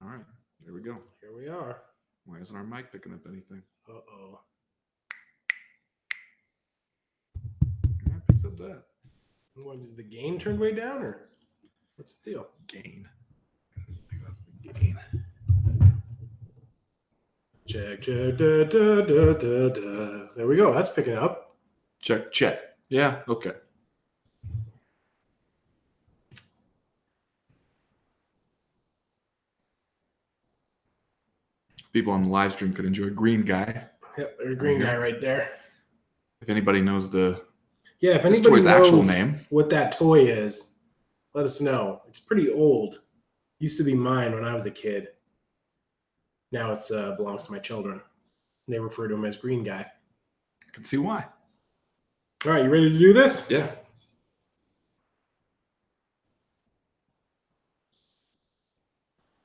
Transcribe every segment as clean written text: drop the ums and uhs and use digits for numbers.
All right, there we go. Here we are. Why isn't our mic picking up anything? Uh-oh. Yeah, it picks up that. What, is the gain turned way down, or what's the deal? Gain. Check. Da, da, da, da, da. There we go. That's picking up. Check. Yeah, okay. People on the live stream could enjoy Green Guy. Yep, there's a green guy right there. If anybody knows if anybody toy's knows actual name, what that toy is, let us know. It's pretty old. Used to be mine when I was a kid. Now it's belongs to my children. They refer to him as Green Guy. I can see why. All right, you ready to do this? Yeah.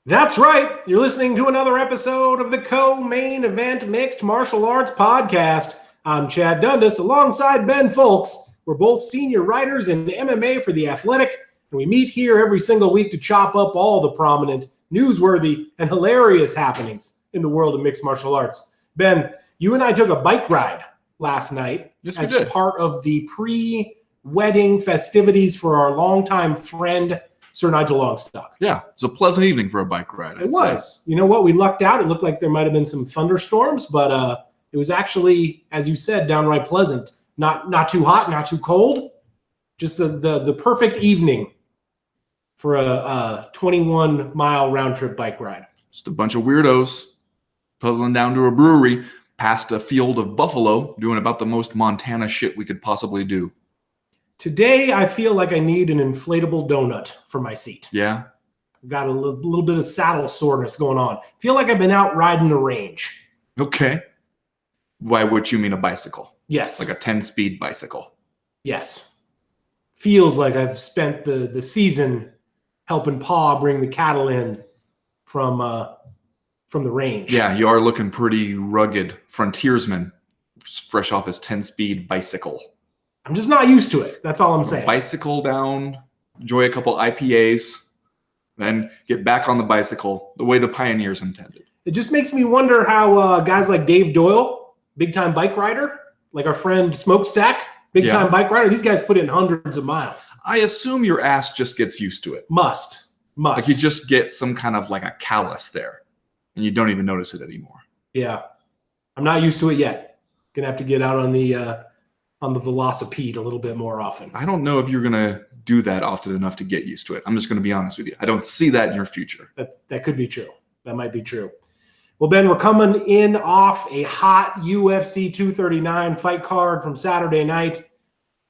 That's right. You're listening to another episode of the Co-Main Event Mixed Martial Arts Podcast. I'm Chad Dundas alongside Ben Folks. We're both senior writers in MMA for The Athletic, and we meet here every single week to chop up all the prominent, newsworthy, and hilarious happenings in the world of mixed martial arts. Ben, you and I took a bike ride last night as part of the pre-wedding festivities for our longtime friend, Sir Nigel Longstock. Yeah, it was a pleasant evening for a bike ride. It was. You know what? We lucked out. It looked like there might have been some thunderstorms, but it was actually, as you said, downright pleasant. Not too hot, not too cold. Just the perfect evening for a 21-mile round-trip bike ride. Just a bunch of weirdos puzzling down to a brewery past a field of buffalo doing about the most Montana shit we could possibly do. Today, I feel like I need an inflatable donut for my seat. Yeah? I've got a little bit of saddle soreness going on. Feel like I've been out riding the range. Okay. By which you mean a bicycle? Yes. Like a 10-speed bicycle? Yes. Feels like I've spent the season helping Pa bring the cattle in from the range. Yeah, you are looking pretty rugged frontiersman, fresh off his 10-speed bicycle. I'm just not used to it. That's all I'm saying. Bicycle down, enjoy a couple IPAs, then get back on the bicycle the way the pioneers intended. It just makes me wonder how guys like Dave Doyle, big-time bike rider, like our friend Smokestack, big-time bike rider, these guys put in hundreds of miles. I assume your ass just gets used to it. Must. Like you just get some kind of like a callus there, and you don't even notice it anymore. Yeah. I'm not used to it yet. Gonna have to get out on the velocipede a little bit more often. I don't know if you're going to do that often enough to get used to it. I'm just going to be honest with you. I don't see that in your future. That could be true. That might be true. Well, Ben, we're coming in off a hot UFC 239 fight card from Saturday night.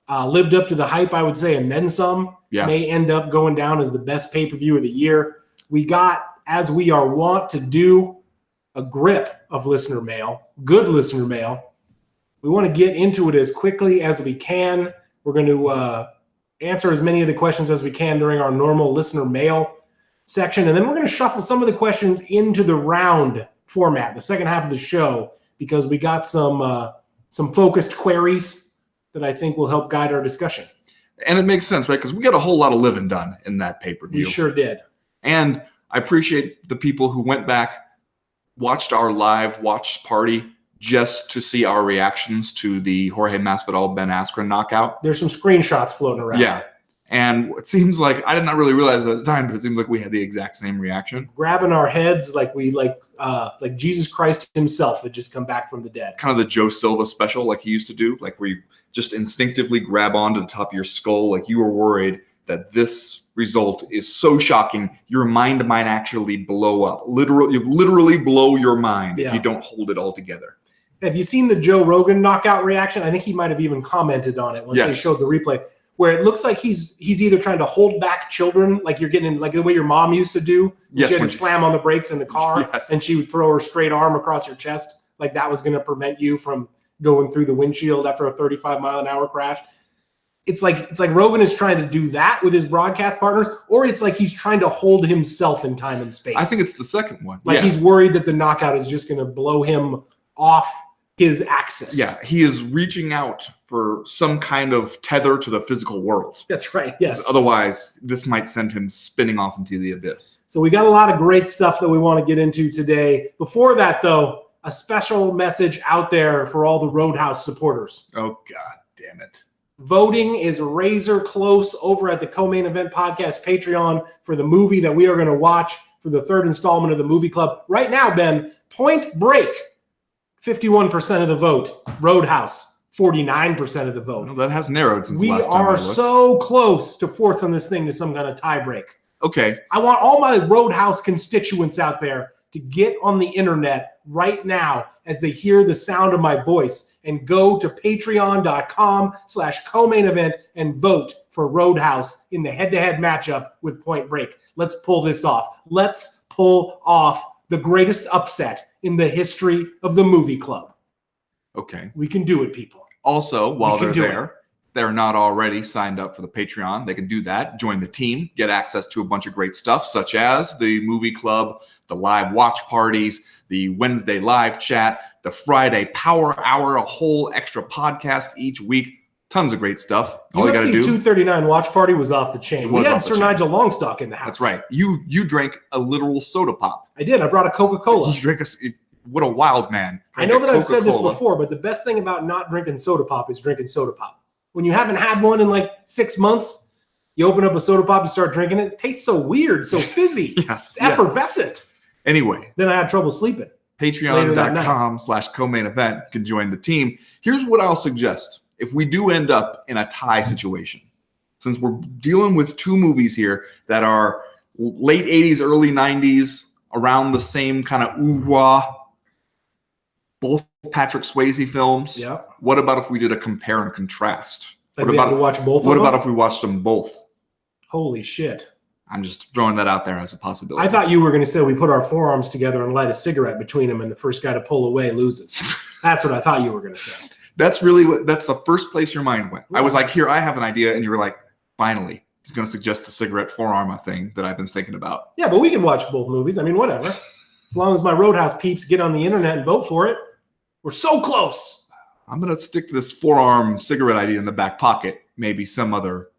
Lived up to the hype, I would say, and then some. Yeah. May end up going down as the best pay-per-view of the year. We got, as we are wont to do, a grip of listener mail, good listener mail. We want to get into it as quickly as we can. We're going to answer as many of the questions as we can during our normal listener mail section. And then we're going to shuffle some of the questions into the round format, the second half of the show, because we got some focused queries that I think will help guide our discussion. And it makes sense, right? Because we got a whole lot of living done in that pay-per-view. We sure did. And I appreciate the people who went back, watched our live watch party, just to see our reactions to the Jorge Masvidal Ben Askren knockout. There's some screenshots floating around. Yeah. And it seems like, I did not really realize it at the time, but it seems like we had the exact same reaction. Grabbing our heads like Jesus Christ himself had just come back from the dead. Kind of the Joe Silva special like he used to do, like where you just instinctively grab onto the top of your skull like you were worried that this result is so shocking, your mind might actually blow up. Literally blow your mind if you don't hold it all together. Have you seen the Joe Rogan knockout reaction? I think he might have even commented on it once they showed the replay, where it looks like he's either trying to hold back children, like you're getting like the way your mom used to do. Yes, she had to slam on the brakes in the car, and she would throw her straight arm across your chest, like that was going to prevent you from going through the windshield after a 35-mile-an-hour crash. It's like Rogan is trying to do that with his broadcast partners, or it's like he's trying to hold himself in time and space. I think it's the second one. Like he's worried that the knockout is just going to blow him off his access. Yeah, he is reaching out for some kind of tether to the physical world. That's right, yes. Otherwise, this might send him spinning off into the abyss. So we got a lot of great stuff that we want to get into today. Before that, though, a special message out there for all the Roadhouse supporters. Oh, God damn it. Voting is razor close over at the Co-Main Event Podcast Patreon for the movie that we are going to watch for the third installment of the movie club. Right now, Ben, Point Break, 51% of the vote. Roadhouse, 49% of the vote. Well, that has narrowed since we last time. We are so close to forcing this thing to some kind of tie break. Okay. I want all my Roadhouse constituents out there to get on the internet right now as they hear the sound of my voice and go to patreon.com/co-main event and vote for Roadhouse in the head-to-head matchup with Point Break. Let's pull this off. Let's pull off the greatest upset in the history of the movie club. Okay. We can do it, people. Also, while they're there, they're not already signed up for the Patreon. They can do that, join the team, get access to a bunch of great stuff, such as the movie club, the live watch parties, the Wednesday live chat, the Friday power hour, a whole extra podcast each week. Tons of great stuff. All you got to do. 239 watch party was off the chain. We had Sir Nigel Longstock in the house. That's right. You drank a literal soda pop. I did. I brought a Coca-Cola. You drank what a wild man. I know that I've said this before, but the best thing about not drinking soda pop is drinking soda pop. When you haven't had one in like 6 months, you open up a soda pop and start drinking it. It tastes so weird, so fizzy. Yes. It's effervescent. Anyway. Then I had trouble sleeping. Patreon.com/co-main event. You can join the team. Here's what I'll suggest. If we do end up in a tie situation, since we're dealing with two movies here that are late 80s, early 90s, around the same kind of oeuvre, both Patrick Swayze films. Yeah. What about if we did a compare and contrast? Like we had to watch both of them? What about if we watched them both? Holy shit. I'm just throwing that out there as a possibility. I thought you were going to say we put our forearms together and light a cigarette between them and the first guy to pull away loses. That's what I thought you were going to say. That's the first place your mind went. Yeah. I was like, here, I have an idea. And you were like, finally, he's going to suggest the cigarette forearm thing that I've been thinking about. Yeah, but we can watch both movies. I mean, whatever. As long as my Roadhouse peeps get on the internet and vote for it. We're so close. I'm going to stick this forearm cigarette idea in the back pocket. Maybe some other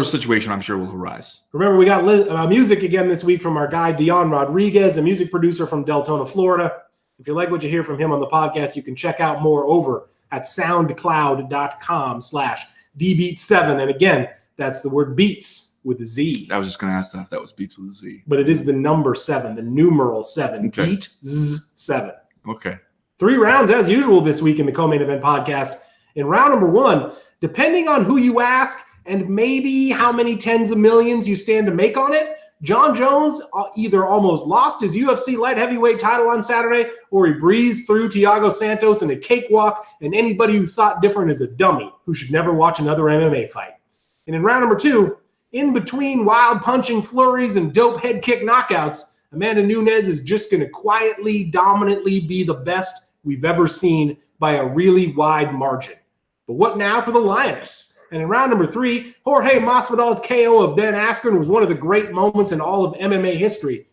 situation I'm sure will arise. Remember, we got music again this week from our guy, Dion Rodriguez, a music producer from Deltona, Florida. If you like what you hear from him on the podcast, you can check out more over at soundcloud.com/dbeat7. And again, that's the word beats with a Z. I was just going to ask that if that was beats with a Z. But it is the number 7, the numeral 7. Okay. Beat 7. Okay. 3 rounds as usual this week in the Co-Main Event Podcast. In round number 1, depending on who you ask and maybe how many tens of millions you stand to make on it, John Jones either almost lost his UFC light heavyweight title on Saturday or he breezed through Thiago Santos in a cakewalk, and anybody who thought different is a dummy who should never watch another MMA fight. And in round number 2, in between wild punching flurries and dope head kick knockouts, Amanda Nunes is just going to quietly, dominantly be the best we've ever seen by a really wide margin. But what now for the Lioness? And in round number 3, Jorge Masvidal's KO of Ben Askren was one of the great moments in all of MMA history.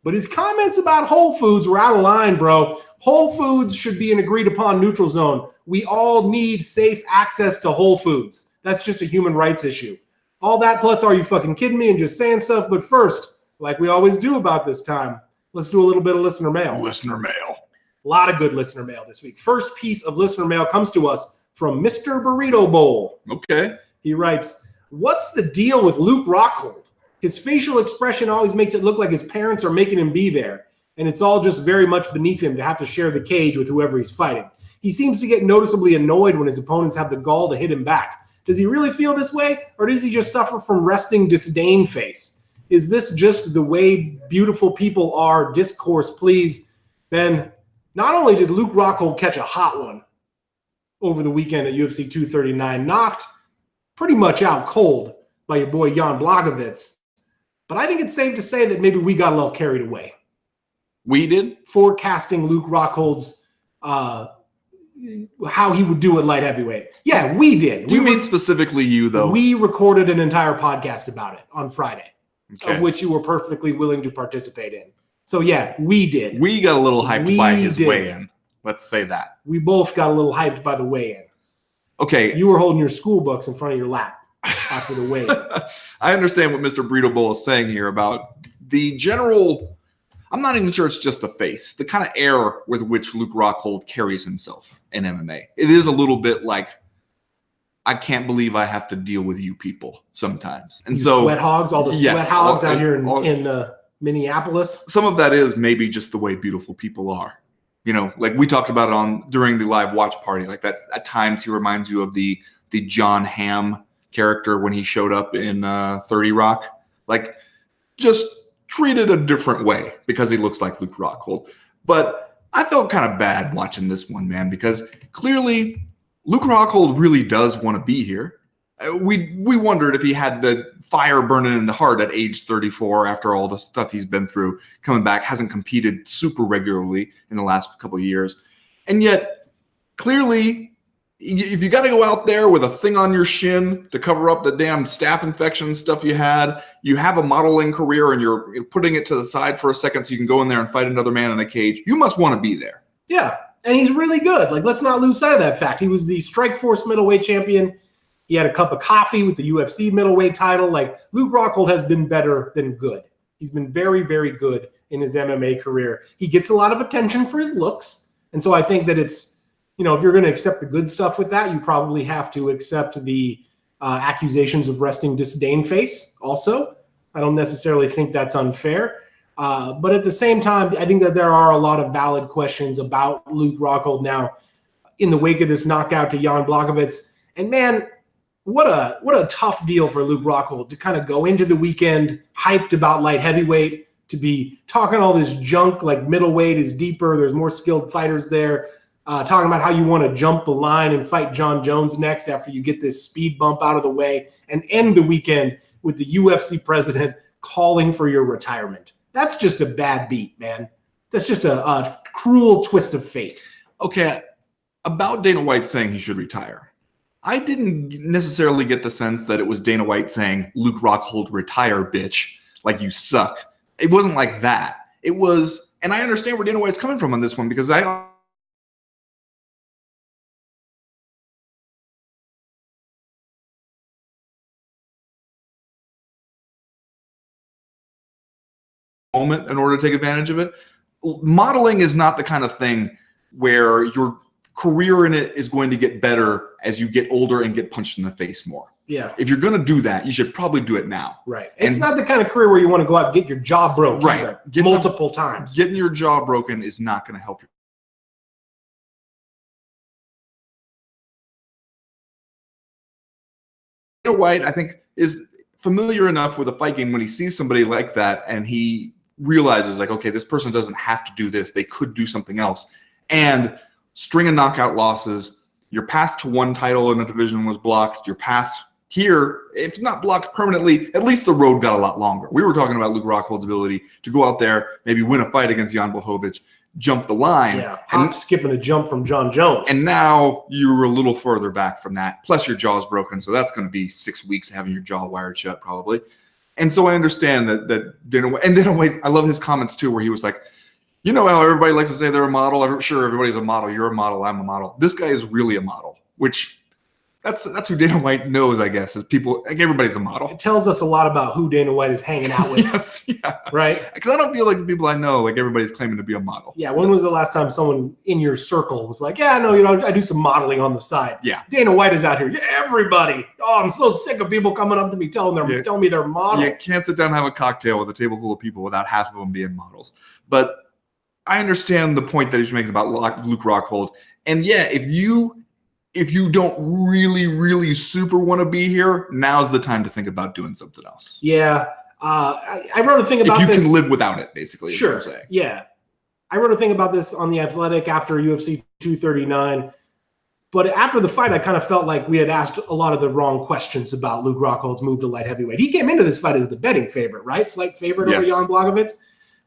But his comments about Whole Foods were out of line, bro. Whole Foods should be an agreed-upon neutral zone. We all need safe access to Whole Foods. That's just a human rights issue. All that plus, are you fucking kidding me and just saying stuff? But first, like we always do about this time, let's do a little bit of listener mail. Listener mail. A lot of good listener mail this week. First piece of listener mail comes to us from Mr. Burrito Bowl. Okay. He writes, what's the deal with Luke Rockhold? His facial expression always makes it look like his parents are making him be there, and it's all just very much beneath him to have to share the cage with whoever he's fighting. He seems to get noticeably annoyed when his opponents have the gall to hit him back. Does he really feel this way, or does he just suffer from resting disdain face? Is this just the way beautiful people are? Discourse, please. Then, not only did Luke Rockhold catch a hot one over the weekend at UFC 239, knocked pretty much out cold by your boy Jan Blachowicz, but I think it's safe to say that maybe we got a little carried away. We did? Forecasting Luke Rockhold's how he would do at light heavyweight. Yeah, we did. Do you mean specifically you, though? We recorded an entire podcast about it on Friday, okay, of which you were perfectly willing to participate in. So, yeah, we did. We got a little hyped by his weigh-in. Let's say that. We both got a little hyped by the weigh-in. Okay. You were holding your school books in front of your lap after the weigh-in. I understand what Mr. Burrito Bowl is saying here about the general. I'm not even sure it's just the face, the kind of air with which Luke Rockhold carries himself in MMA. It is a little bit like, I can't believe I have to deal with you people sometimes. And so sweat hogs, all the sweat hogs out here in Minneapolis. Some of that is maybe just the way beautiful people are. Like we talked about it during the live watch party. Like that, at times he reminds you of the John Hamm character when he showed up in 30 Rock. Like, just treated a different way because he looks like Luke Rockhold. But I felt kind of bad watching this one, man, because clearly Luke Rockhold really does want to be here. We wondered if he had the fire burning in the heart at age 34 after all the stuff he's been through, coming back, hasn't competed super regularly in the last couple of years. And yet, clearly, if you got to go out there with a thing on your shin to cover up the damn staph infection stuff you have a modeling career and you're putting it to the side for a second so you can go in there and fight another man in a cage, you must want to be there. Yeah, and he's really good. Like, let's not lose sight of that fact. He was the Strikeforce middleweight champion. He had a cup of coffee with the UFC middleweight title. Like, Luke Rockhold has been better than good. He's been very, very good in his MMA career. He gets a lot of attention for his looks. And so I think that it's, if you're going to accept the good stuff with that, you probably have to accept the accusations of resting disdain face also. I don't necessarily think that's unfair. But at the same time, I think that there are a lot of valid questions about Luke Rockhold now in the wake of this knockout to Jan Blachowicz. And man, what a tough deal for Luke Rockhold to kind of go into the weekend hyped about light heavyweight, to be talking all this junk like middleweight is deeper, there's more skilled fighters there, talking about how you want to jump the line and fight John Jones next after you get this speed bump out of the way, and end the weekend with the UFC president calling for your retirement. That's just a bad beat, man. That's just a cruel twist of fate. Okay, about Dana White saying he should retire. I didn't necessarily get the sense that it was Dana White saying, Luke Rockhold, retire, bitch, like you suck. It wasn't like that. It was, and I understand where Dana White's coming from on this one, because moment in order to take advantage of it. Modeling is not the kind of thing where your career in it is going to get better as you get older and get punched in the face more. Yeah. If you're going to do that, you should probably do it now. Right. It's not the kind of career where you want to go out and get your jaw broke right. Multiple times. Getting your jaw broken is not going to help you. Dana White, I think, is familiar enough with a fight game when he sees somebody like that and he realizes, like, okay, this person doesn't have to do this. They could do something else. And string of knockout losses, your path to one title in a division was blocked. Your path here, if not blocked permanently, at least the road got a lot longer. We were talking about Luke Rockhold's ability to go out there, maybe win a fight against Jan Blachowicz, jump the line. Yeah, skipping a jump from John Jones. And now you're a little further back from that. Plus your jaw's broken, so that's going to be 6 weeks having your jaw wired shut probably. And so I understand that Dana White, I love his comments too, where he was like, you know how everybody likes to say they're a model? I'm sure everybody's a model. You're a model. I'm a model. This guy is really a model, which that's who Dana White knows, I guess, is people, like, everybody's a model. It tells us a lot about who Dana White is hanging out with. Yes, yeah. Right? Because I don't feel like the people I know, like, everybody's claiming to be a model. Yeah, when was the last time someone in your circle was like, yeah, no, I do some modeling on the side. Yeah. Dana White is out here. Yeah, everybody. Oh, I'm so sick of people coming up to me telling me they're models. You can't sit down and have a cocktail with a table full of people without half of them being models. But I understand the point that he's making about Luke Rockhold. And yeah, if you don't really, really super want to be here, now's the time to think about doing something else. Yeah. I wrote a thing about this. If you can live without it, basically. Sure. Is what I'm saying. Yeah. I wrote a thing about this on The Athletic after UFC 239. But after the fight, I kind of felt like we had asked a lot of the wrong questions about Luke Rockhold's move to light heavyweight. He came into this fight as the betting favorite, right? Slight favorite over Jan Blachowicz.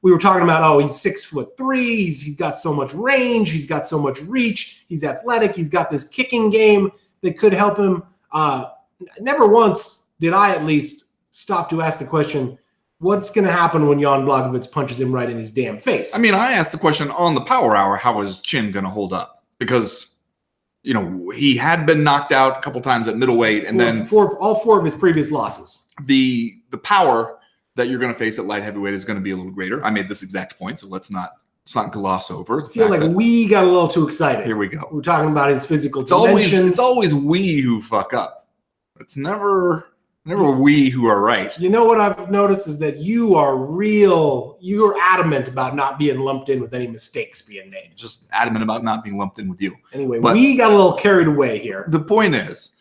We were talking about, he's 6'3", he's got so much range, he's got so much reach, he's athletic, he's got this kicking game that could help him. Never once did I, at least, stop to ask the question, what's going to happen when Jan Blachowicz punches him right in his damn face? I mean, I asked the question on the Power Hour, how is Chin going to hold up? Because, he had been knocked out a couple times at middleweight, and then all 4 of his previous losses. The power that you're going to face at light heavyweight is going to be a little greater. I made this exact point, so let's not gloss over. I feel like we got a little too excited. Here we go. We're talking about his physical dimensions. It's always we who fuck up. It's never we who are right. You know what I've noticed is that you're adamant about not being lumped in with any mistakes being made. Just adamant about not being lumped in with you. Anyway, we got a little carried away here. The point is,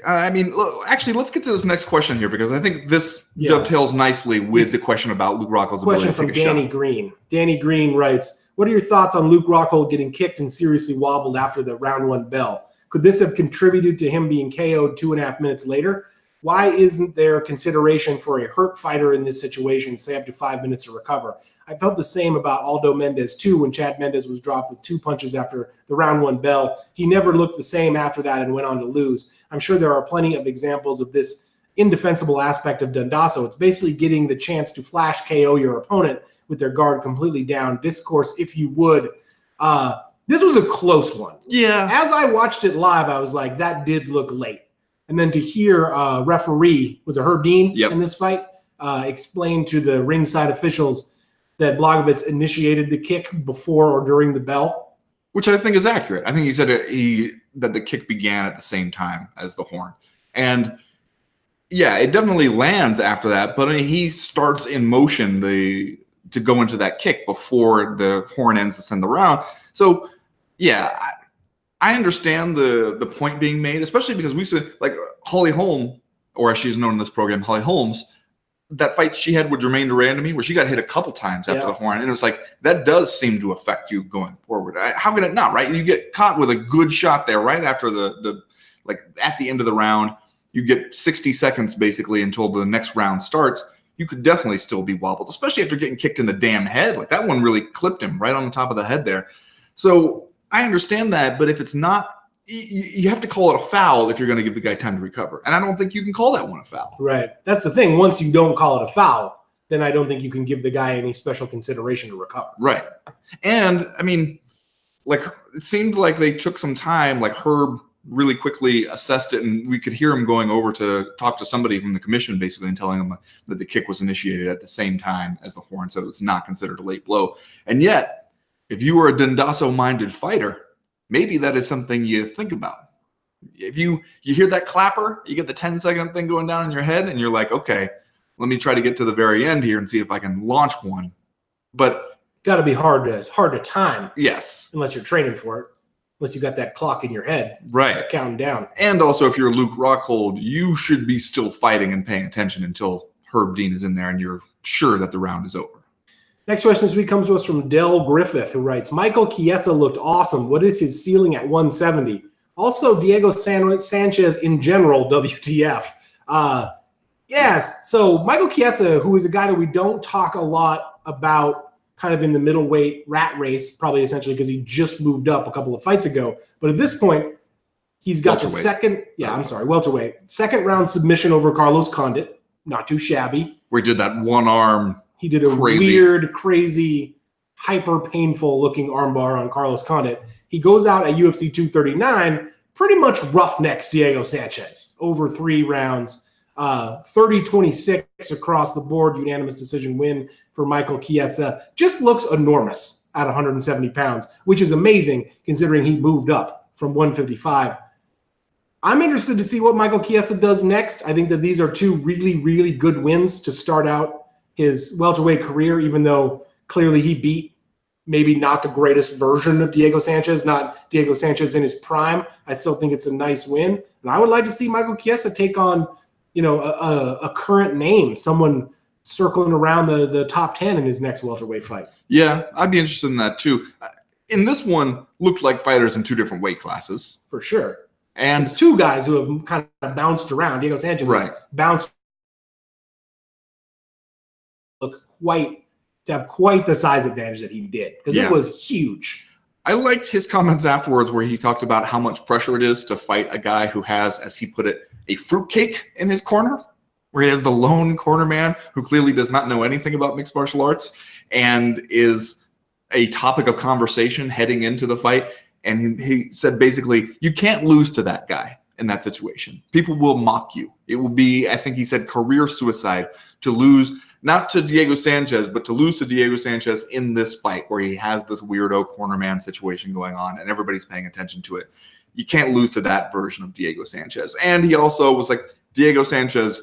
I mean, actually, let's get to this next question here, because I think this dovetails nicely with the question about Luke Rockhold's ability to take a shot. Question from Danny Green. Danny Green writes, what are your thoughts on Luke Rockhold getting kicked and seriously wobbled after the round 1 bell? Could this have contributed to him being KO'd 2.5 minutes later? Why isn't there consideration for a hurt fighter in this situation, say up to 5 minutes to recover? I felt the same about Aldo Mendez too when Chad Mendes was dropped with 2 punches after the round 1 bell. He never looked the same after that and went on to lose. I'm sure there are plenty of examples of this indefensible aspect of Dundasso. It's basically getting the chance to flash KO your opponent with their guard completely down. Discourse, if you would. This was a close one. Yeah. As I watched it live, I was like, that did look late. And then to hear referee, was it Herb Dean in this fight, explain to the ringside officials that Blachowicz initiated the kick before or during the bell. Which I think is accurate. I think he said that the kick began at the same time as the horn. And yeah, it definitely lands after that, but I mean, he starts in motion to go into that kick before the horn ends to send the round. So yeah, I understand the point being made, especially because we said, like, Holly Holm, or as she's known in this program, Holly Holmes, that fight she had with Jermaine Durandamy, where she got hit a couple times after the horn, and it was like, that does seem to affect you going forward. How can it not, right? You get caught with a good shot there right after the like at the end of the round. You get 60 seconds basically until the next round starts. You could definitely still be wobbled, especially after getting kicked in the damn head. Like, that one really clipped him right on the top of the head there. So I understand that, but if it's not, you have to call it a foul if you're going to give the guy time to recover. And I don't think you can call that one a foul. Right. That's the thing. Once you don't call it a foul, then I don't think you can give the guy any special consideration to recover. Right. And, I mean, like, it seemed like they took some time, like Herb really quickly assessed it, and we could hear him going over to talk to somebody from the commission basically and telling them that the kick was initiated at the same time as the horn, so it was not considered a late blow. And yet, if you were a Dundasso-minded fighter, maybe that is something you think about. If you hear that clapper, you get the 10-second thing going down in your head, and you're like, okay, let me try to get to the very end here and see if I can launch one. But got to be hard to time. Yes. Unless you're training for it. Unless you got that clock in your head. Right. Counting down. And also, if you're Luke Rockhold, you should be still fighting and paying attention until Herb Dean is in there and you're sure that the round is over. Next question this week comes to us from Del Griffith, who writes, Michael Chiesa looked awesome. What is his ceiling at 170? Also, Diego Sanchez in general, WTF. Yes, so Michael Chiesa, who is a guy that we don't talk a lot about kind of in the middleweight rat race, probably essentially because he just moved up a couple of fights ago. But at this point, he's got welterweight. Second round submission over Carlos Condit. Not too shabby. We did that one arm. He did a weird, crazy, hyper painful looking armbar on Carlos Condit. He goes out at UFC 239, pretty much roughnecks Diego Sanchez over 3 rounds. 30-26 across the board, unanimous decision win for Michael Chiesa. Just looks enormous at 170 pounds, which is amazing considering he moved up from 155. I'm interested to see what Michael Chiesa does next. I think that these are 2 really, really good wins to start out his welterweight career, even though clearly he beat maybe not the greatest version of Diego Sanchez, not Diego Sanchez in his prime. I still think it's a nice win. And I would like to see Michael Chiesa take on a current name, someone circling around the top 10 in his next welterweight fight. Yeah, I'd be interested in that too. In this one, looked like fighters in 2 different weight classes. For sure. And it's 2 guys who have kind of bounced around. Diego Sanchez has bounced to have quite the size advantage that he did, because it was huge. I liked his comments afterwards where he talked about how much pressure it is to fight a guy who has, as he put it, a fruitcake in his corner. where he has the lone corner man who clearly does not know anything about mixed martial arts and is a topic of conversation heading into the fight. And he said basically, you can't lose to that guy in that situation. People will mock you. It will be, I think he said, career suicide to lose, not to Diego Sanchez, but to lose to Diego Sanchez in this fight where he has this weirdo corner man situation going on and everybody's paying attention to it. You can't lose to that version of Diego Sanchez. And he also was like, Diego Sanchez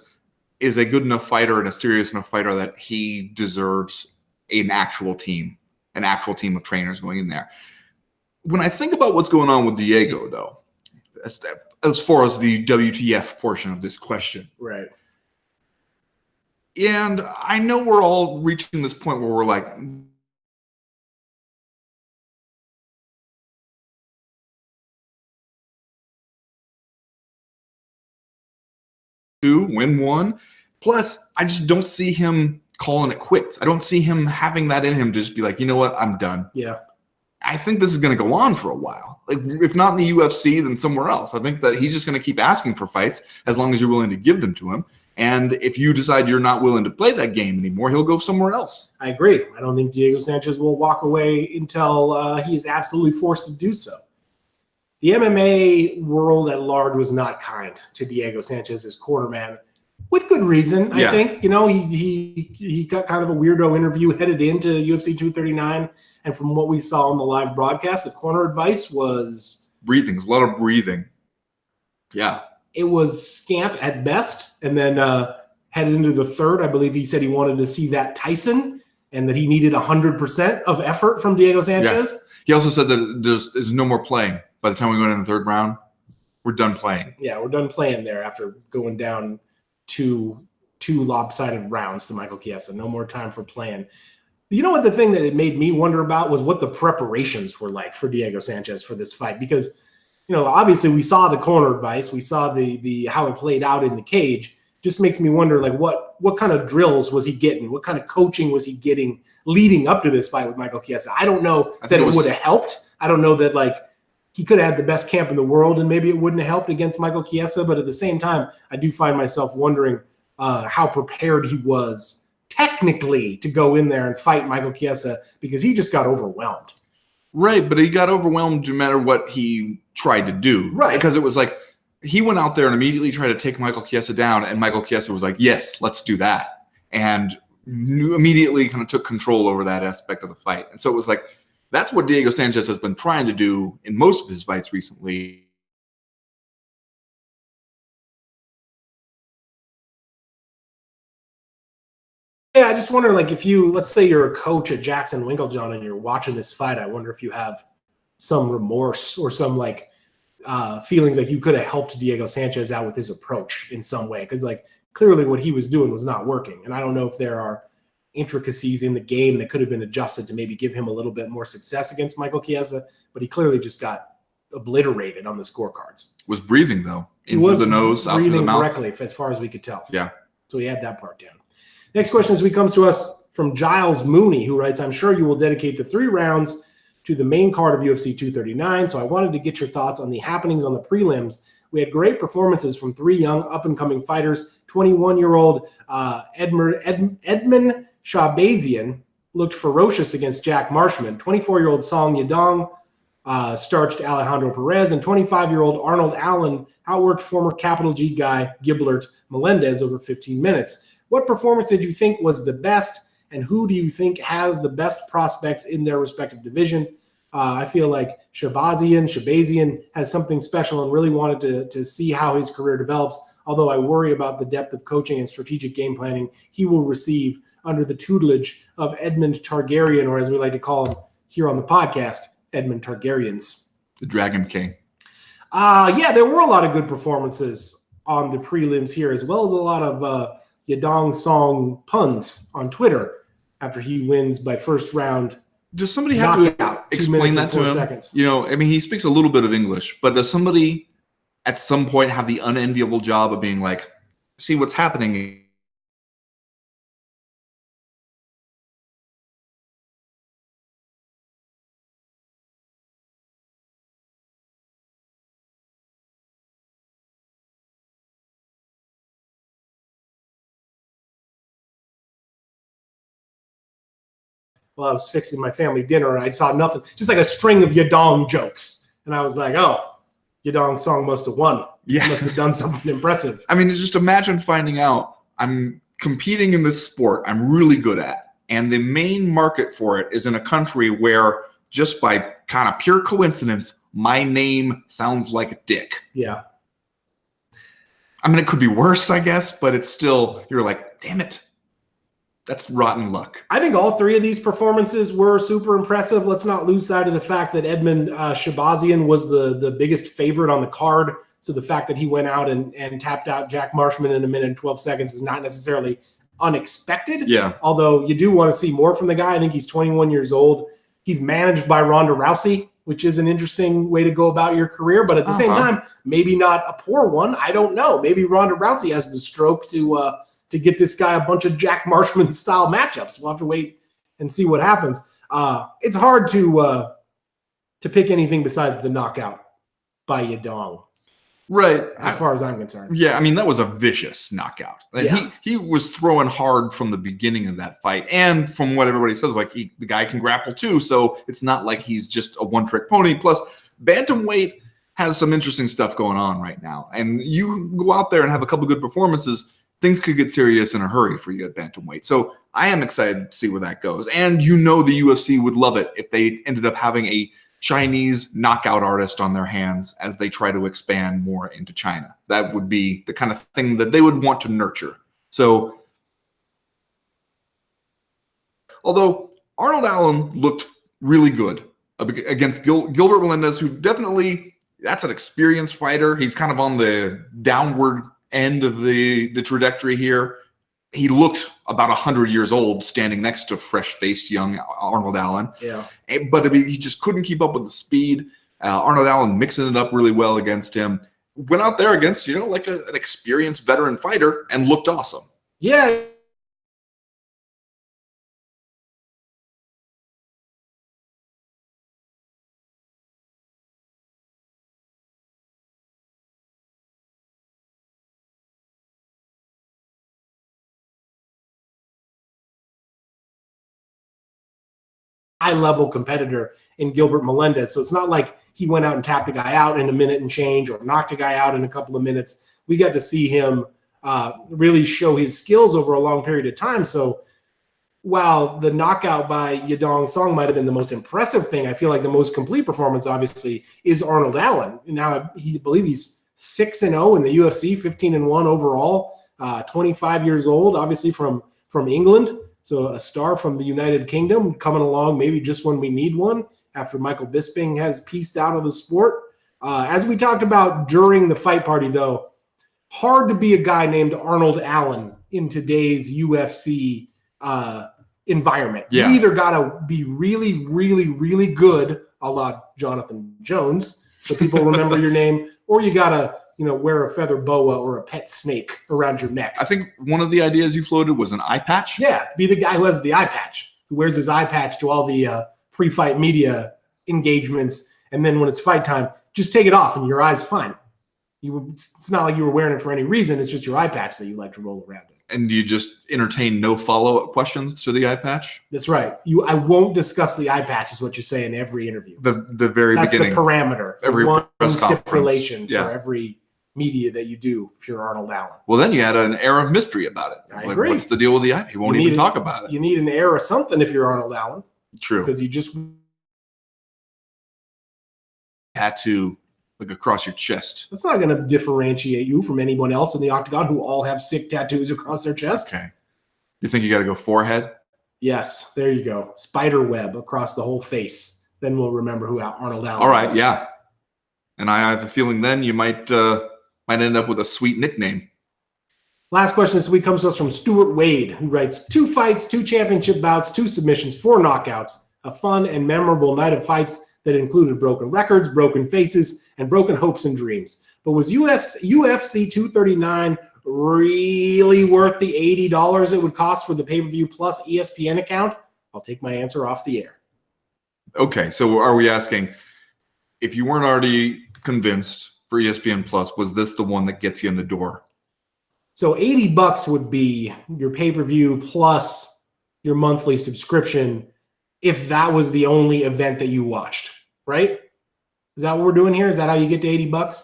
is a good enough fighter and a serious enough fighter that he deserves an actual team of trainers going in there. When I think about what's going on with Diego, though, as far as the WTF portion of this question. Right. And I know we're all reaching this point where we're like, win one. Plus, I just don't see him calling it quits. I don't see him having that in him to just be like, you know what, I'm done. Yeah. I think this is going to go on for a while. Like, if not in the UFC, then somewhere else. I think that he's just going to keep asking for fights as long as you're willing to give them to him. And if you decide you're not willing to play that game anymore, he'll go somewhere else. I agree. I don't think Diego Sanchez will walk away until he is absolutely forced to do so. The MMA world at large was not kind to Diego Sanchez as cornerman, with good reason, I think. You know, he got kind of a weirdo interview headed into UFC 239. And from what we saw on the live broadcast, the corner advice was... breathing. A lot of breathing. Yeah. It was scant at best. And then headed into the third, I believe he said he wanted to see that Tyson and that he needed 100% of effort from Diego Sanchez. Yeah. He also said that there's no more playing. By the time we go into the third round, we're done playing. Yeah, we're done playing there after going down two lopsided rounds to Michael Chiesa. No more time for playing. You know what, the thing that it made me wonder about was what the preparations were like for Diego Sanchez for this fight, because, you know, obviously we saw the corner advice, we saw the how it played out in the cage. Just makes me wonder, like, what kind of drills was he getting? What kind of coaching was he getting leading up to this fight with Michael Chiesa? I don't know that it would have helped. I don't know that, like, he could have had the best camp in the world and maybe it wouldn't have helped against Michael Chiesa. But at the same time, I do find myself wondering how prepared he was technically to go in there and fight Michael Chiesa, because he just got overwhelmed. Right, but he got overwhelmed no matter what he tried to do. Right. Because it was like he went out there and immediately tried to take Michael Chiesa down, and Michael Chiesa was like, yes, let's do that. And immediately kind of took control over that aspect of the fight. And so it was like, that's what Diego Sanchez has been trying to do in most of his fights recently. Yeah, I just wonder, like, if you, let's say you're a coach at Jackson Winklejohn and you're watching this fight, I wonder if you have some remorse or some, like, feelings like you could have helped Diego Sanchez out with his approach in some way. Because, like, clearly what he was doing was not working. And I don't know if there are intricacies in the game that could have been adjusted to maybe give him a little bit more success against Michael Chiesa, but he clearly just got obliterated on the scorecards. Was breathing, though, into the nose, out to the mouth. Correctly, as far as we could tell. Yeah. So he had that part down. Next question is comes to us from Giles Mooney, who writes, I'm sure you will dedicate the 3 rounds to the main card of UFC 239, so I wanted to get your thoughts on the happenings on the prelims. We had great performances from 3 young up-and-coming fighters. 21-year-old Edmund Shabazian looked ferocious against Jack Marshman. 24-year-old Song Yadong starched Alejandro Perez, and 25-year-old Arnold Allen outworked former Capital G guy Giblert Melendez over 15 minutes. What performance did you think was the best, and who do you think has the best prospects in their respective division? I feel like Shabazian has something special and really wanted to see how his career develops, although I worry about the depth of coaching and strategic game planning he will receive under the tutelage of Edmund Targaryen, or as we like to call him here on the podcast, Edmund Targaryens. The Dragon King. Yeah, there were a lot of good performances on the prelims here, as well as a lot of Yadong Song puns on Twitter after he wins by first round. Does somebody have to explain that to him? Seconds. You know, I mean, he speaks a little bit of English, but does somebody at some point have the unenviable job of being like, see what's happening while I was fixing my family dinner, and I saw nothing, just like a string of Yadong jokes. And I was like, oh, Yadong Song must have won. Yeah. He must have done something impressive. I mean, just imagine finding out I'm competing in this sport I'm really good at, and the main market for it is in a country where, just by kind of pure coincidence, my name sounds like a dick. Yeah. I mean, it could be worse, I guess, but it's still, you're like, damn it. That's rotten luck. I think all three of these performances were super impressive. Let's not lose sight of the fact that Edmund Shabazian was the biggest favorite on the card. So the fact that he went out and tapped out Jack Marshman in 1 minute and 12 seconds is not necessarily unexpected. Yeah. Although you do want to see more from the guy. I think he's 21 years old. He's managed by Ronda Rousey, which is an interesting way to go about your career. But at the same time, maybe not a poor one. I don't know. Maybe Ronda Rousey has the stroke to get this guy a bunch of Jack Marshman style matchups. We'll have to wait and see what happens. It's hard to pick anything besides the knockout by Yadong. Right. As far as I'm concerned. Yeah, I mean, that was a vicious knockout. Yeah. He was throwing hard from the beginning of that fight. And from what everybody says, like, the guy can grapple too. So it's not like he's just a one-trick pony. Plus, bantamweight has some interesting stuff going on right now. And you go out there and have a couple good performances, things could get serious in a hurry for you at bantamweight. So I am excited to see where that goes. And the UFC would love it if they ended up having a Chinese knockout artist on their hands as they try to expand more into China. That would be the kind of thing that they would want to nurture. So, although Arnold Allen looked really good against Gilbert Melendez, who definitely, that's an experienced fighter. He's kind of on the downward end of the trajectory here. He looked about 100 years old standing next to fresh-faced young Arnold Allen. Yeah. But I mean, he just couldn't keep up with the speed. Arnold Allen mixing it up really well against him. Went out there against, like an experienced veteran fighter and looked awesome. Yeah. High-level competitor in Gilbert Melendez. So it's not like he went out and tapped a guy out in 1 minute and change or knocked a guy out in a couple of minutes. We got to see him really show his skills over a long period of time. So while the knockout by Yadong Song might have been the most impressive thing, I feel like the most complete performance, obviously, is Arnold Allen. Now, I believe he's 6-0 in the UFC, 15-1 overall, 25 years old, obviously from England. So a star from the United Kingdom coming along maybe just when we need one after Michael Bisping has pieced out of the sport. As we talked about during the fight party, though, hard to be a guy named Arnold Allen in today's UFC environment. Yeah. You either got to be really, really, really good, a la Jonathan Jones, so people remember your name, or you got to wear a feather boa or a pet snake around your neck. I think one of the ideas you floated was an eye patch. Yeah, be the guy who has the eye patch, who wears his eye patch to all the pre-fight media engagements, and then when it's fight time, just take it off and your eye's fine. It's not like you were wearing it for any reason. It's just your eye patch that you like to roll around in. And you just entertain no follow-up questions to the eye patch? That's right. I won't discuss the eye patch is what you say in every interview. The very beginning. That's the parameter. Every one press conference. stipulation Yeah. for every media that you do if you're Arnold Allen. Well, then you had an air of mystery about it. I agree. What's the deal with the eye? He won't even talk about it. You need an air of something if you're Arnold Allen. True. Because you just Tattoo like across your chest. That's not going to differentiate you from anyone else in the octagon who all have sick tattoos across their chest. Okay. You think you got to go forehead? Yes, there you go. Spider web across the whole face. Then we'll remember who Arnold Allen All right, is. yeah. And I have a feeling then you might end up with a sweet nickname. Last question this week comes to us from Stuart Wade, who writes, 2 fights, 2 championship bouts, 2 submissions, 4 knockouts. A fun and memorable night of fights that included broken records, broken faces, and broken hopes and dreams. But was UFC 239 really worth the $80 it would cost for the pay-per-view plus ESPN account? I'll take my answer off the air. Okay, so are we asking, if you weren't already convinced for ESPN Plus, was this the one that gets you in the door? So $80 would be your pay-per-view plus your monthly subscription. if that was the only event that you watched, right? Is that what we're doing here? Is that how you get to $80?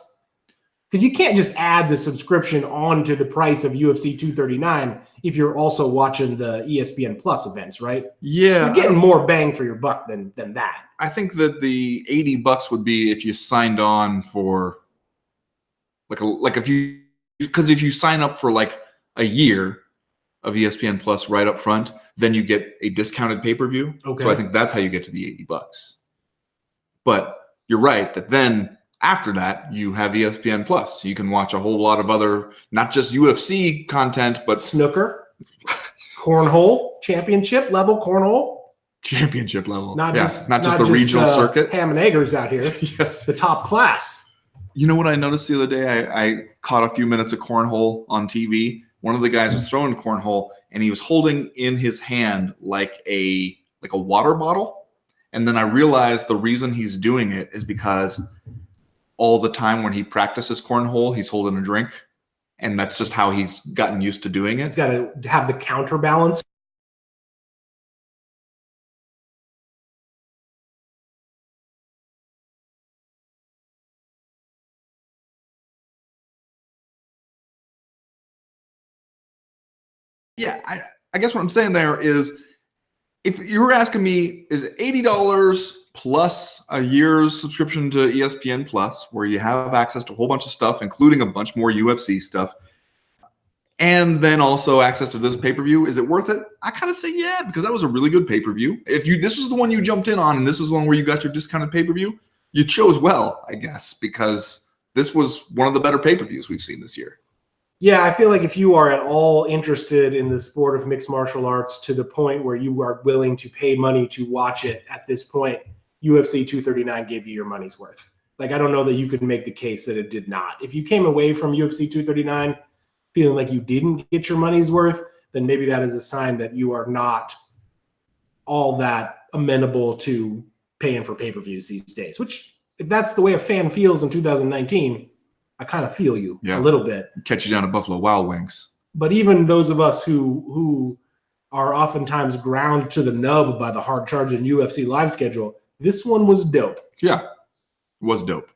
Because you can't just add the subscription onto the price of UFC 239 if you're also watching the ESPN Plus events, right? Yeah. You're getting more bang for your buck than that. I think that the $80 would be if you signed on for if you sign up for like a year of ESPN Plus right up front, then you get a discounted pay-per-view. Okay. So I think that's how you get to the $80. But you're right that then after that, you have ESPN Plus. So you can watch a whole lot of other, not just UFC content, but snooker, cornhole, championship level cornhole. Championship level. Not just the regional circuit. Ham and eggers out here. Yes. The top class. You know what I noticed the other day? I caught a few minutes of cornhole on TV. One of the guys was throwing cornhole, and he was holding in his hand like a water bottle. And then I realized the reason he's doing it is because all the time when he practices cornhole, he's holding a drink. And that's just how he's gotten used to doing it. It's got to have the counterbalance. Yeah, I guess what I'm saying there is, if you were asking me, is it $80 plus a year's subscription to ESPN Plus, where you have access to a whole bunch of stuff, including a bunch more UFC stuff, and then also access to this pay-per-view, is it worth it? I kind of say yeah, because that was a really good pay-per-view. This was the one you jumped in on, and this was the one where you got your discounted pay-per-view, you chose well, I guess, because this was one of the better pay-per-views we've seen this year. Yeah, I feel like if you are at all interested in the sport of mixed martial arts to the point where you are willing to pay money to watch it at this point, UFC 239 gave you your money's worth. Like, I don't know that you could make the case that it did not. If you came away from UFC 239 feeling like you didn't get your money's worth, then maybe that is a sign that you are not all that amenable to paying for pay-per-views these days, which, if that's the way a fan feels in 2019, I kind of feel you a little bit. Catch you down at Buffalo Wild Wings. But even those of us who are oftentimes ground to the nub by the hard charging UFC live schedule, this one was dope. Yeah, it was dope.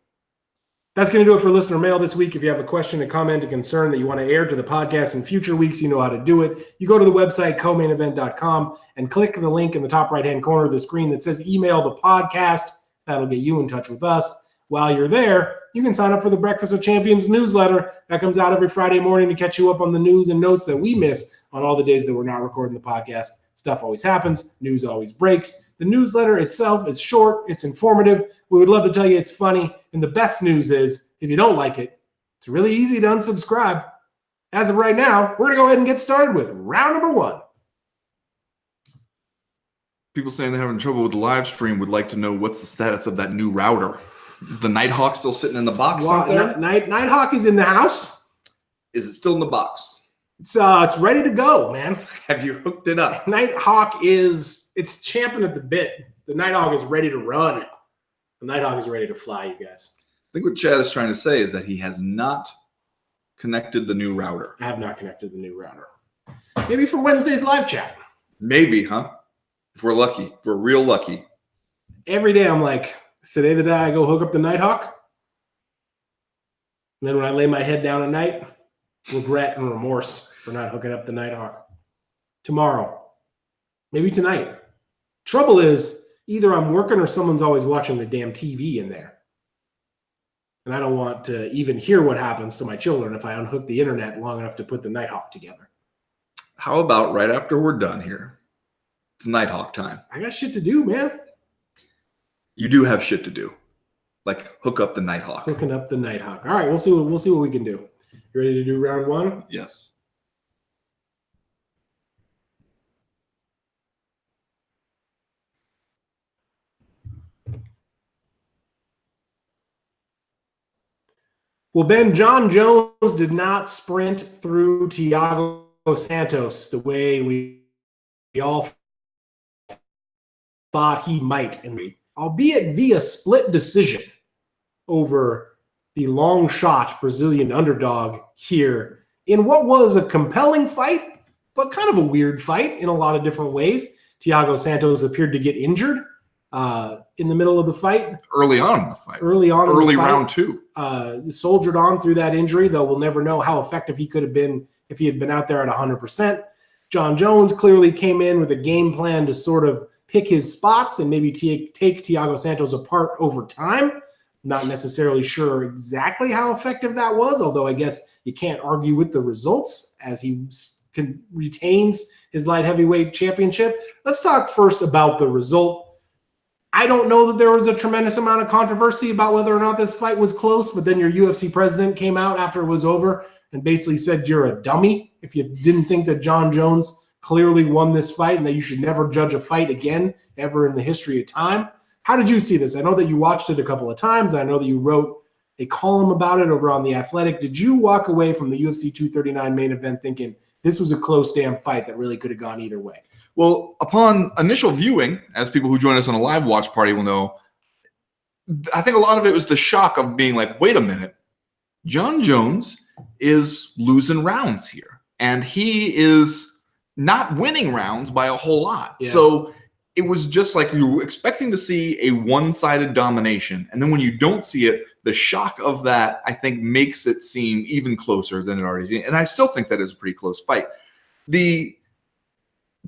That's going to do it for listener mail this week. If you have a question, a comment, a concern that you want to air to the podcast in future weeks, you know how to do it. You go to the website, comainevent.com, and click the link in the top right-hand corner of the screen that says email the podcast. That'll get you in touch with us. While you're there, you can sign up for the Breakfast of Champions newsletter that comes out every Friday morning to catch you up on the news and notes that we miss on all the days that we're not recording the podcast. Stuff always happens. News always breaks. The newsletter itself is short. It's informative. We would love to tell you it's funny. And the best news is, if you don't like it, it's really easy to unsubscribe. As of right now, we're going to go ahead and get started with round number 1. People saying they're having trouble with the live stream would like to know what's the status of that new router. Is the Nighthawk still sitting in the box out there? Nighthawk is in the house. Is it still in the box? It's ready to go, man. Have you hooked it up? Nighthawk it's champing at the bit. The Nighthawk is ready to run. The Nighthawk is ready to fly, you guys. I think what Chad is trying to say is that he has not connected the new router. I have not connected the new router. Maybe for Wednesday's live chat. Maybe, huh? If we're lucky. If we're real lucky. Every day I'm like, is today the day I go hook up the Nighthawk? And then when I lay my head down at night, regret and remorse for not hooking up the Nighthawk. Tomorrow. Maybe tonight. Trouble is, either I'm working or someone's always watching the damn TV in there. And I don't want to even hear what happens to my children if I unhook the internet long enough to put the Nighthawk together. How about right after we're done here? It's Nighthawk time. I got shit to do, man. You do have shit to do. Like hook up the Nighthawk. Hooking up the Nighthawk. All right, we'll see what we can do. You ready to do round 1? Yes. Well, Ben, John Jones did not sprint through Thiago Santos the way we all thought he might, albeit via split decision over the long shot Brazilian underdog here in what was a compelling fight, but kind of a weird fight in a lot of different ways. Thiago Santos appeared to get injured in the middle of the fight. Early on in the fight. Early round 2. Soldiered on through that injury, though we'll never know how effective he could have been if he had been out there at 100%. John Jones clearly came in with a game plan to sort of pick his spots and maybe take Thiago Santos apart over time. Not necessarily sure exactly how effective that was, although I guess you can't argue with the results as he retains his light heavyweight championship. Let's talk first about the result. I don't know that there was a tremendous amount of controversy about whether or not this fight was close, but then your UFC president came out after it was over and basically said you're a dummy if you didn't think that John Jones clearly won this fight and that you should never judge a fight again ever in the history of time. How did you see this? I know that you watched it a couple of times. I know that you wrote a column about it over on The Athletic. Did you walk away from the UFC 239 main event thinking this was a close damn fight that really could have gone either way? Well, upon initial viewing, as people who join us on a live watch party will know, I think a lot of it was the shock of being like, wait a minute, John Jones is losing rounds here. And he is not winning rounds by a whole lot. Yeah. So it was just like you were expecting to see a one-sided domination. And then when you don't see it, the shock of that, I think, makes it seem even closer than it already is. And I still think that is a pretty close fight.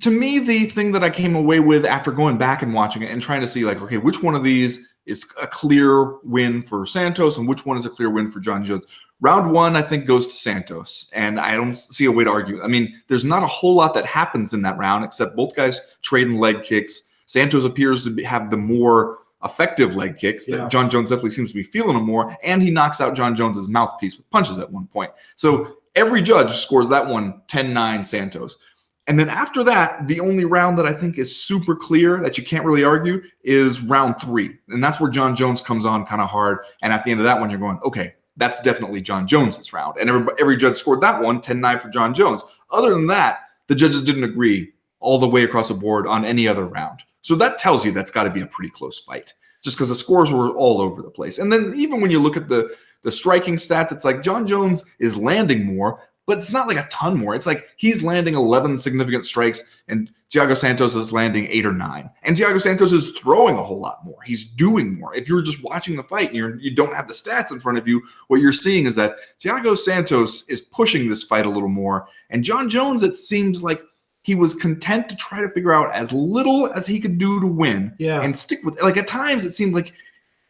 To me, the thing that I came away with after going back and watching it and trying to see, like, okay, which one of these is a clear win for Santos and which one is a clear win for John Jones? Round 1, I think, goes to Santos, and I don't see a way to argue. I mean, there's not a whole lot that happens in that round except both guys trading leg kicks. Santos appears to have the more effective leg kicks. Yeah. That John Jones definitely seems to be feeling them more, and he knocks out John Jones's mouthpiece with punches at one point. So every judge scores that one 10-9 Santos. And then after that, the only round that I think is super clear that you can't really argue is round 3. And that's where John Jones comes on kind of hard. And at the end of that one, you're going, okay, that's definitely John Jones's round. And every judge scored that one 10-9 for John Jones. Other than that, the judges didn't agree all the way across the board on any other round. So that tells you that's got to be a pretty close fight, just because the scores were all over the place. And then even when you look at the striking stats, it's like John Jones is landing more, but it's not like a ton more. It's like he's landing 11 significant strikes and Thiago Santos is landing 8 or 9. And Thiago Santos is throwing a whole lot more. He's doing more. If you're just watching the fight and you don't have the stats in front of you, what you're seeing is that Thiago Santos is pushing this fight a little more. And John Jones, it seems like he was content to try to figure out as little as he could do to win and stick with it. Like at times it seemed like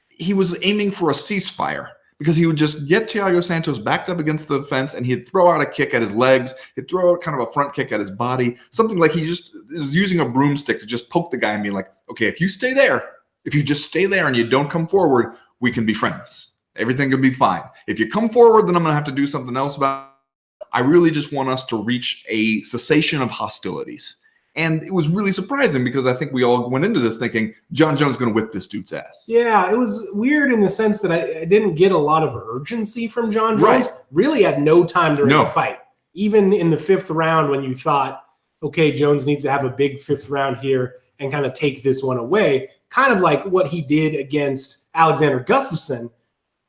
he was aiming for a ceasefire, because he would just get Thiago Santos backed up against the fence and he'd throw out a kick at his legs. He'd throw out kind of a front kick at his body, something like he just is using a broomstick to just poke the guy and be like, okay, if you stay there, if you just stay there and you don't come forward, we can be friends. Everything can be fine. If you come forward, then I'm going to have to do something else about it. I really just want us to reach a cessation of hostilities. And it was really surprising because I think we all went into this thinking John Jones is going to whip this dude's ass. Yeah, it was weird in the sense that I didn't get a lot of urgency from John Jones. Right. Really had no time during the fight. Even in the 5th round when you thought, okay, Jones needs to have a big 5th round here and kind of take this one away, kind of like what he did against Alexander Gustafsson,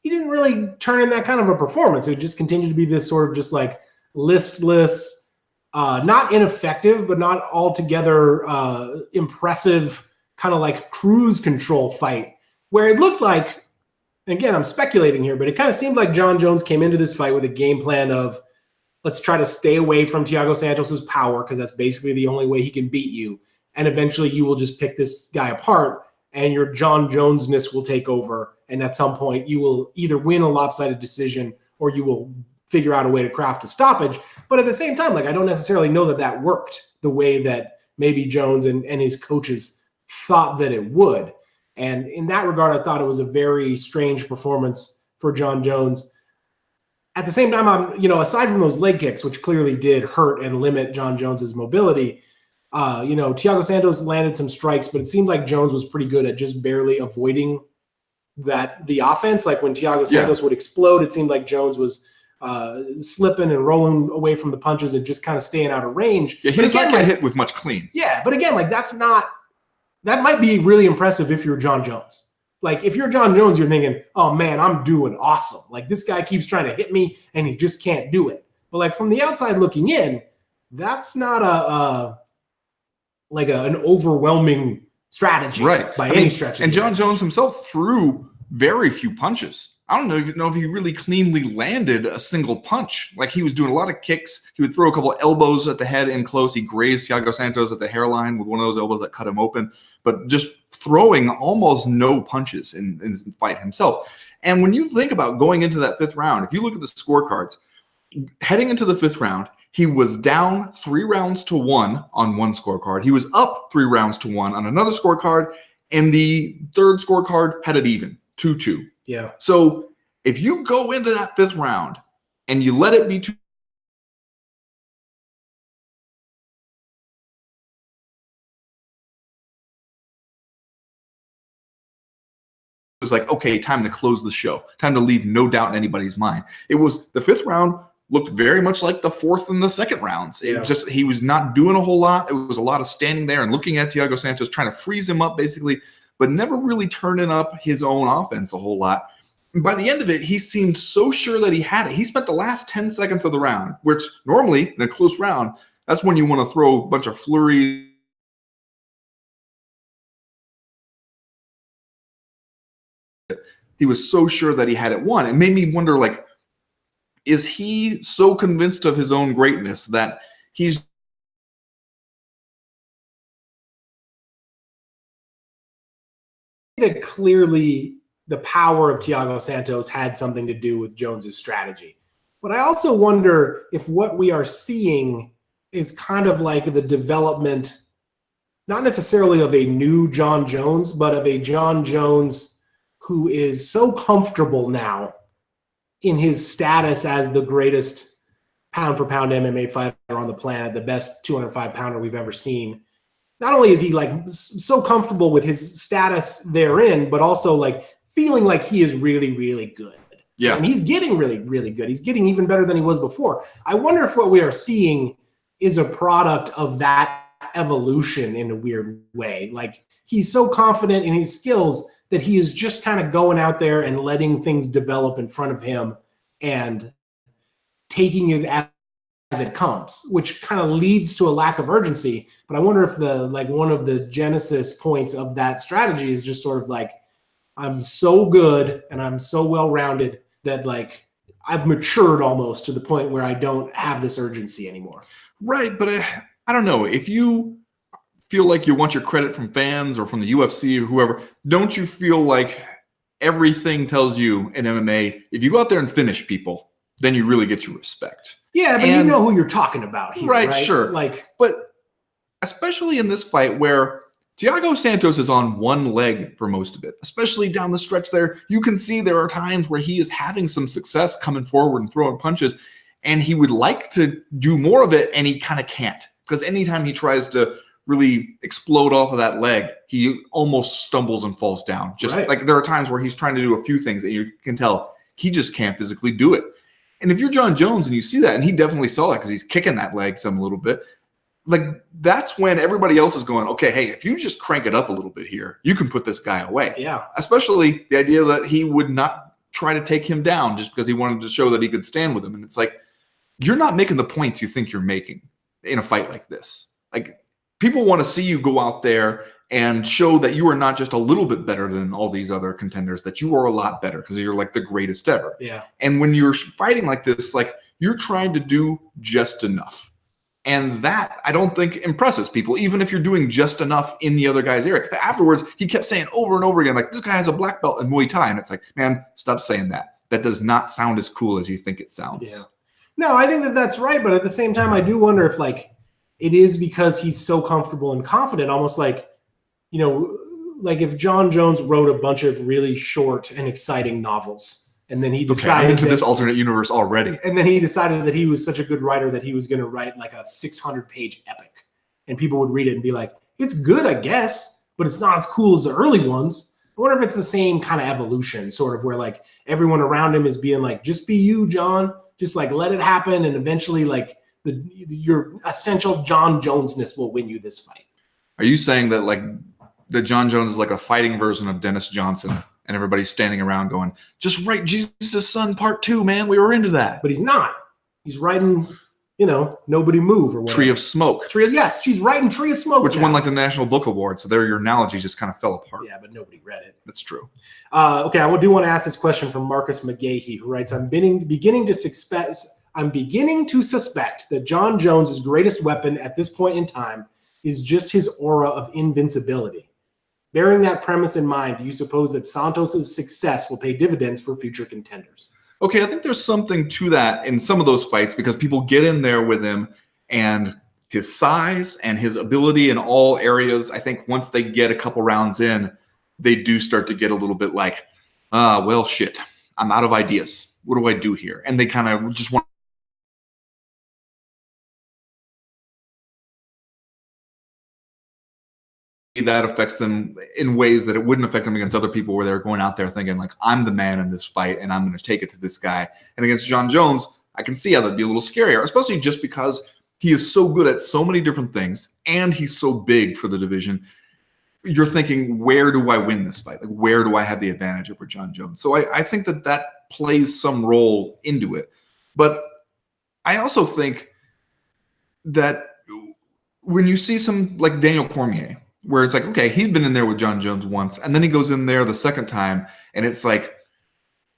he didn't really turn in that kind of a performance. It would just continue to be this sort of just like listless, not ineffective, but not altogether impressive, kind of like cruise control fight, where it looked like, and again, I'm speculating here, but it kind of seemed like John Jones came into this fight with a game plan of, let's try to stay away from Thiago Santos's power, because that's basically the only way he can beat you. And eventually you will just pick this guy apart and your John Jones-ness will take over. And at some point you will either win a lopsided decision or you will figure out a way to craft a stoppage. But at the same time, like, I don't necessarily know that that worked the way that maybe Jones and his coaches thought that it would. And in that regard, I thought it was a very strange performance for John Jones. At the same time, aside from those leg kicks, which clearly did hurt and limit John Jones's mobility, Thiago Santos landed some strikes, but it seemed like Jones was pretty good at just barely avoiding the offense. Like when Thiago Santos would explode, it seemed like Jones was slipping and rolling away from the punches and just kind of staying out of range. Yeah, he does not get hit with much clean. Yeah, but again, like that might be really impressive if you're John Jones. Like if you're John Jones, you're thinking, oh man, I'm doing awesome. Like this guy keeps trying to hit me and he just can't do it. But like from the outside looking in, that's not like an overwhelming strategy by any stretch. And John Jones himself threw very few punches. I don't even know if he really cleanly landed a single punch. Like, he was doing a lot of kicks. He would throw a couple of elbows at the head in close. He grazed Thiago Santos at the hairline with one of those elbows that cut him open, but just throwing almost no punches in the fight himself. And when you think about going into that fifth round, if you look at the scorecards, heading into the fifth round, he was down 3-1 on one scorecard. He was up 3-1 on another scorecard, and the third scorecard had it even, 2-2. Yeah. So if you go into that fifth round and you let it be two, it was like, okay, time to close the show. Time to leave no doubt in anybody's mind. It was the fifth round looked very much like the fourth and the second rounds. He was not doing a whole lot. It was a lot of standing there and looking at Thiago Santos, trying to freeze him up basically, but never really turning up his own offense a whole lot. And by the end of it, he seemed so sure that he had it. He spent the last 10 seconds of the round, which normally in a close round, that's when you want to throw a bunch of flurries. He was so sure that he had it won. It made me wonder, like, is he so convinced of his own greatness that he's that clearly the power of Thiago Santos had something to do with Jones's strategy. But I also wonder if what we are seeing is kind of like the development, not necessarily of a new John Jones, but of a John Jones who is so comfortable now in his status as the greatest pound-for-pound MMA fighter on the planet, the best 205-pounder we've ever seen. Not only is he like so comfortable with his status therein, but also like feeling like he is really, really good. Yeah. And he's getting really, really good. He's getting even better than he was before. I wonder if what we are seeing is a product of that evolution in a weird way. Like, he's so confident in his skills that he is just kind of going out there and letting things develop in front of him and taking it as it comes, which kind of leads to a lack of urgency. But I wonder if one of the genesis points of that strategy is just sort of like, I'm so good and I'm so well-rounded that like I've matured almost to the point where I don't have this urgency anymore. Right, but I don't know. If you feel like you want your credit from fans or from the UFC or whoever, don't you feel like everything tells you in MMA, if you go out there and finish people, then you really get your respect? Yeah, but you know who you're talking about here, right? Sure. But especially in this fight where Thiago Santos is on one leg for most of it, especially down the stretch there, you can see there are times where he is having some success coming forward and throwing punches, and he would like to do more of it, and he kind of can't. Because anytime he tries to really explode off of that leg, he almost stumbles and falls down. Like there are times where he's trying to do a few things and you can tell he just can't physically do it. And if you're John Jones and you see that, and he definitely saw that because he's kicking that leg some little bit, like that's when everybody else is going, okay, hey, if you just crank it up a little bit here, you can put this guy away. Yeah. Especially the idea that he would not try to take him down just because he wanted to show that he could stand with him. And it's like, you're not making the points you think you're making in a fight like this. Like, people want to see you go out there and show that you are not just a little bit better than all these other contenders, that you are a lot better because you're like the greatest ever. Yeah. And when you're fighting like this, like you're trying to do just enough. And that I don't think impresses people, even if you're doing just enough in the other guy's area. But afterwards, he kept saying over and over again, like, this guy has a black belt in Muay Thai. And it's like, man, stop saying that. That does not sound as cool as you think it sounds. Yeah. No, I think that that's right. But at the same time, I do wonder if like, it is because he's so comfortable and confident, almost like, you know, like if John Jones wrote a bunch of really short and exciting novels, and then he decided I'm into this alternate universe already. And then he decided that he was such a good writer that he was going to write like a 600-page epic, and people would read it and be like, it's good, I guess, but it's not as cool as the early ones. I wonder if it's the same kind of evolution, sort of where like everyone around him is being like, just be you, John, just like let it happen, and eventually like your essential John Jonesness will win you this fight. Are you saying that like that John Jones is like a fighting version of Dennis Johnson, and everybody's standing around going, just write Jesus' Son Part 2, man. We were into that. But he's not. He's writing nobody move or whatever. Tree of Smoke. Yes, she's writing Tree of Smoke. Which won like the National Book Award. So there your analogy just kind of fell apart. Yeah, but nobody read it. That's true. Okay, I do want to ask this question from Marcus McGahey, who writes, I'm beginning to suspect that John Jones' greatest weapon at this point in time is just his aura of invincibility. Bearing that premise in mind, do you suppose that Santos' success will pay dividends for future contenders? Okay, I think there's something to that in some of those fights because people get in there with him and his size and his ability in all areas. I think once they get a couple rounds in, they do start to get a little bit like, well, shit, I'm out of ideas. What do I do here? And they kind of just want that affects them in ways that it wouldn't affect them against other people where they're going out there thinking like, I'm the man in this fight and I'm going to take it to this guy. And against John Jones, I can see how that'd be a little scarier, especially just because he is so good at so many different things and he's so big for the division. You're thinking, where do I win this fight? Like, where do I have the advantage over John Jones? So I think that plays some role into it. But I also think that when you see some like Daniel Cormier, where it's like, okay, he's been in there with John Jones once, and then he goes in there the second time, and it's like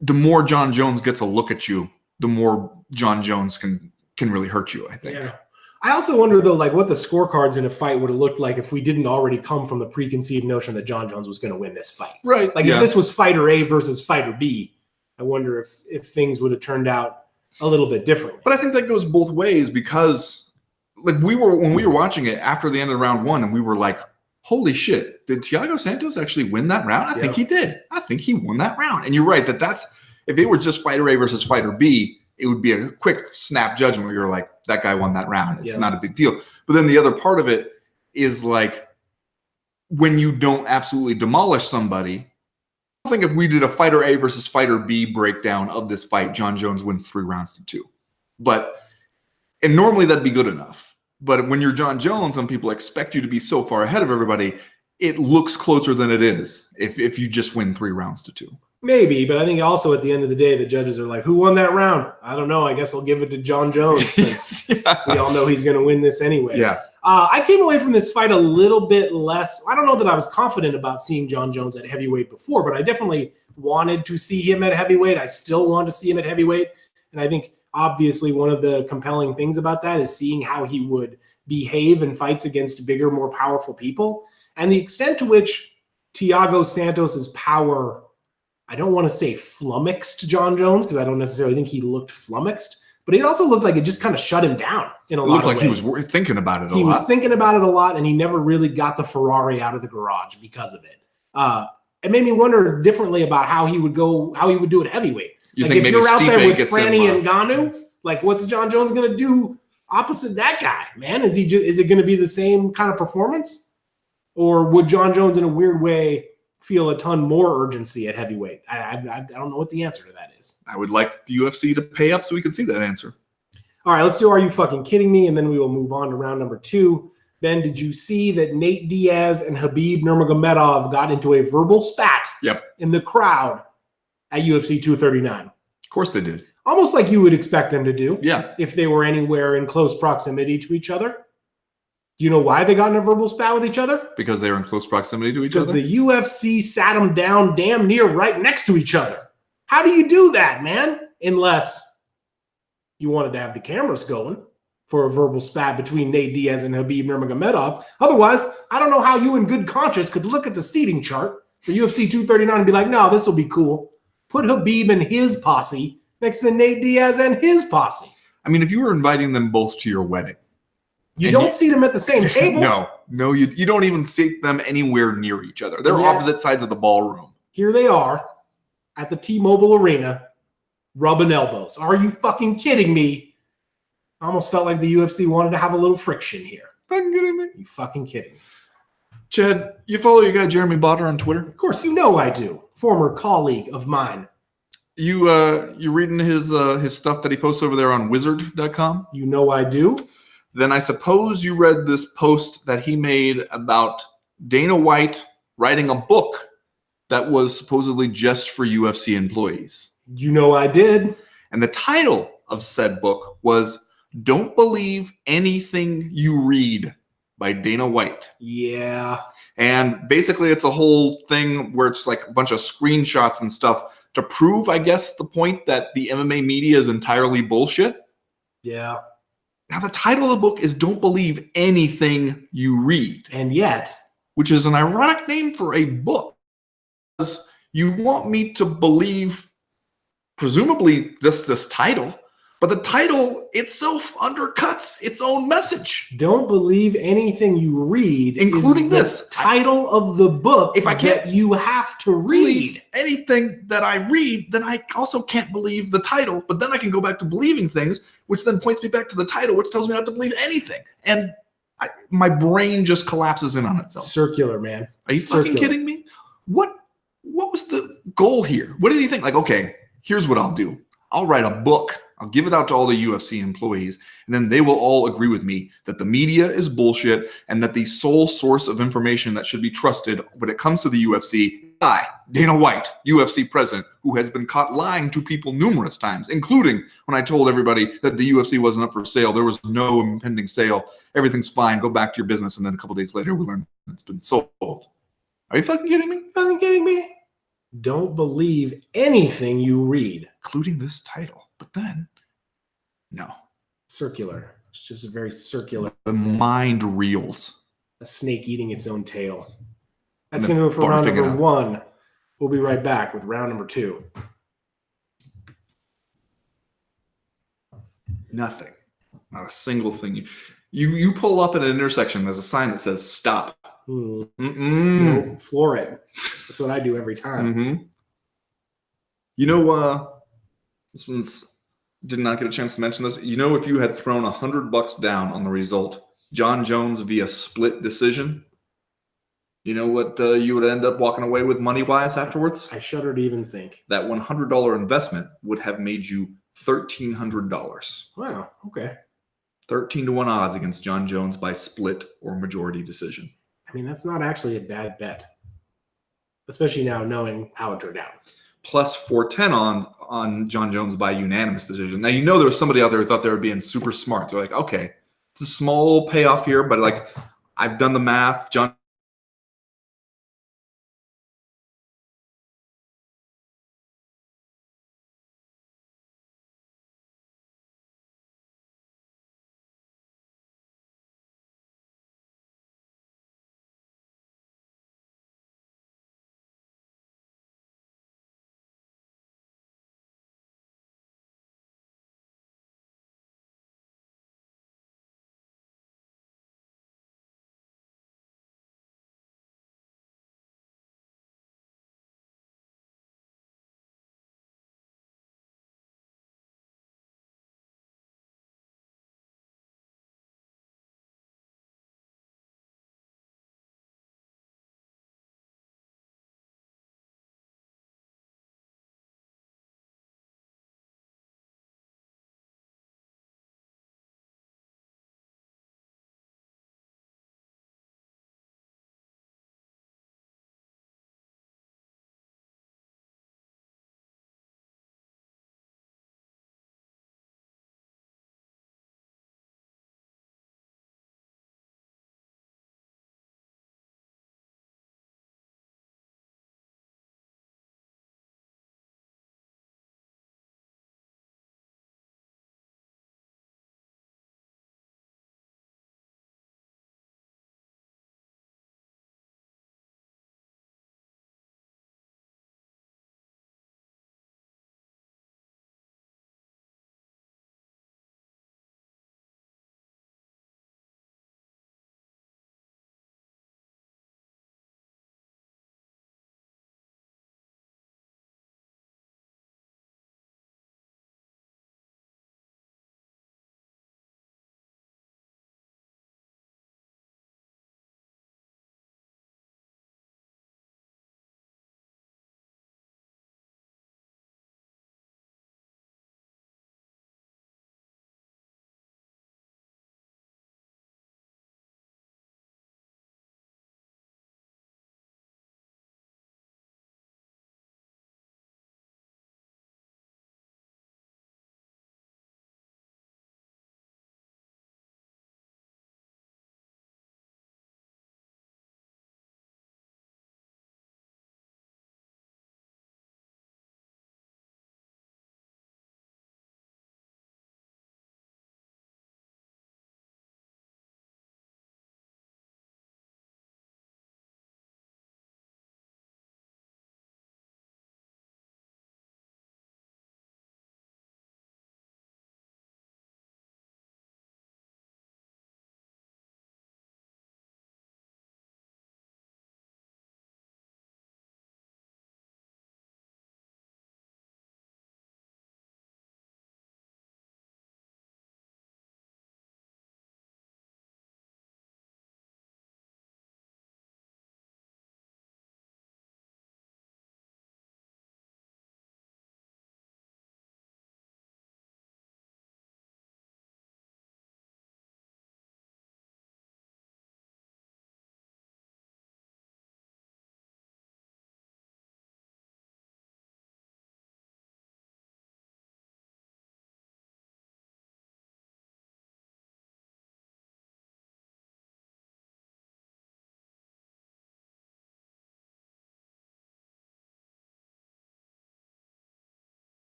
the more John Jones gets a look at you, the more John Jones can really hurt you, I think. Yeah. I also wonder, though, like what the scorecards in a fight would have looked like if we didn't already come from the preconceived notion that John Jones was going to win this fight. Right. Like if this was fighter A versus fighter B, I wonder if things would have turned out a little bit differently. But I think that goes both ways because like when we were watching it after the end of round one and we were like, holy shit, did Thiago Santos actually win that round? I think he did. I think he won that round. And you're right that's if it was just fighter A versus fighter B, it would be a quick snap judgment where you're like, that guy won that round. It's not a big deal. But then the other part of it is like when you don't absolutely demolish somebody. I think if we did a fighter A versus fighter B breakdown of this fight, John Jones wins 3 rounds to 2. And normally that'd be good enough. But when you're John Jones and people expect you to be so far ahead of everybody, it looks closer than it is if you just win 3 rounds to 2. Maybe, but I think also at the end of the day, the judges are like, who won that round? I don't know. I guess I'll give it to John Jones since we all know he's going to win this anyway. Yeah. I came away from this fight a little bit less. I don't know that I was confident about seeing John Jones at heavyweight before, but I definitely wanted to see him at heavyweight. I still want to see him at heavyweight. And I think obviously one of the compelling things about that is seeing how he would behave in fights against bigger, more powerful people. And the extent to which Thiago Santos's power, I don't want to say flummoxed John Jones because I don't necessarily think he looked flummoxed, but it also looked like it just kind of shut him down in a lot of ways. It looked like he was thinking about it a lot. He was thinking about it a lot, and he never really got the Ferrari out of the garage because of it. It made me wonder differently about how he would do it heavyweight. You like think if maybe you're out Stipe there with gets Franny him, and Ngannou, like what's John Jones going to do opposite that guy, man? Is it going to be the same kind of performance? Or would John Jones in a weird way feel a ton more urgency at heavyweight? I don't know what the answer to that is. I would like the UFC to pay up so we can see that answer. All right, let's do Are You Fucking Kidding Me? And then we will move on to round number 2. Ben, did you see that Nate Diaz and Khabib Nurmagomedov got into a verbal spat in the crowd at UFC 239? Of course they did. Almost like you would expect them to do. Yeah. If they were anywhere in close proximity to each other. Do you know why they got in a verbal spat with each other? Because they were in close proximity to each other? Because the UFC sat them down damn near right next to each other. How do you do that, man? Unless you wanted to have the cameras going for a verbal spat between Nate Diaz and Khabib Nurmagomedov. Otherwise, I don't know how you in good conscience could look at the seating chart for UFC 239 and be like, no, this will be cool. Put Khabib and his posse next to Nate Diaz and his posse. I mean, if you were inviting them both to your wedding. You don't seat them at the same table. No, you don't even seat them anywhere near each other. They're opposite sides of the ballroom. Here they are at the T-Mobile Arena, rubbing elbows. Are you fucking kidding me? I almost felt like the UFC wanted to have a little friction here. Fucking kidding me? You fucking kidding me? Chad, you follow your guy Jeremy Botter on Twitter? Of course, you know I do. Former colleague of mine. You reading his stuff that he posts over there on wizard.com? You know I do. Then I suppose you read this post that he made about Dana White writing a book that was supposedly just for UFC employees. You know I did. And the title of said book was Don't believe anything you read by Dana White. Yeah. And basically, it's a whole thing where it's like a bunch of screenshots and stuff to prove, I guess, the point that the MMA media is entirely bullshit. Yeah. Now, the title of the book is Don't Believe Anything You Read. And yet, which is an ironic name for a book. Because you want me to believe, presumably, just this title, but the title itself undercuts its own message. don't believe anything you read, Including is the this. title of the book If I can't that you have to believe read. anything that I read, then I also can't believe the title, but then I can go back to believing things, which then points me back to the title, which tells me not to believe anything. And my brain just collapses in on itself. Circular, man. Are you fucking kidding me? What was the goal here? What did you think? Like, okay, here's what I'll do. I'll write a book. I'll give it out to all the UFC employees, and then they will all agree with me that the media is bullshit and that the sole source of information that should be trusted when it comes to the UFC, Dana White, UFC president, who has been caught lying to people numerous times, including when I told everybody that the UFC wasn't up for sale. There was no impending sale. Everything's fine. Go back to your business. And then a couple days later, we learned it's been sold. Are you fucking kidding me? Fucking kidding me? Don't believe anything you read. Including this title. But then, no. Circular. It's just a very circular The thing. mind reels. A snake eating its own tail. That's And going to then do it for round barfing it number up. 1. We'll be right back with round number 2. Nothing. Not a single thing. You pull up at an intersection, there's a sign that says stop. No, floor it. That's what I do every time. Mm-hmm. You know, this one's did not get a chance to mention this. You know, if you had thrown $100 down on the result, John Jones via split decision, you know what you would end up walking away with money-wise afterwards? I shudder to even think. That $100 investment would have made you $1,300. Wow, okay. 13-1 odds against John Jones by split or majority decision. I mean, that's not actually a bad bet. Especially now knowing how it turned out. Plus 410 on John Jones by unanimous decision. Now, you know there was somebody out there who thought they were being super smart. They're like, okay, it's a small payoff here, but like I've done the math. John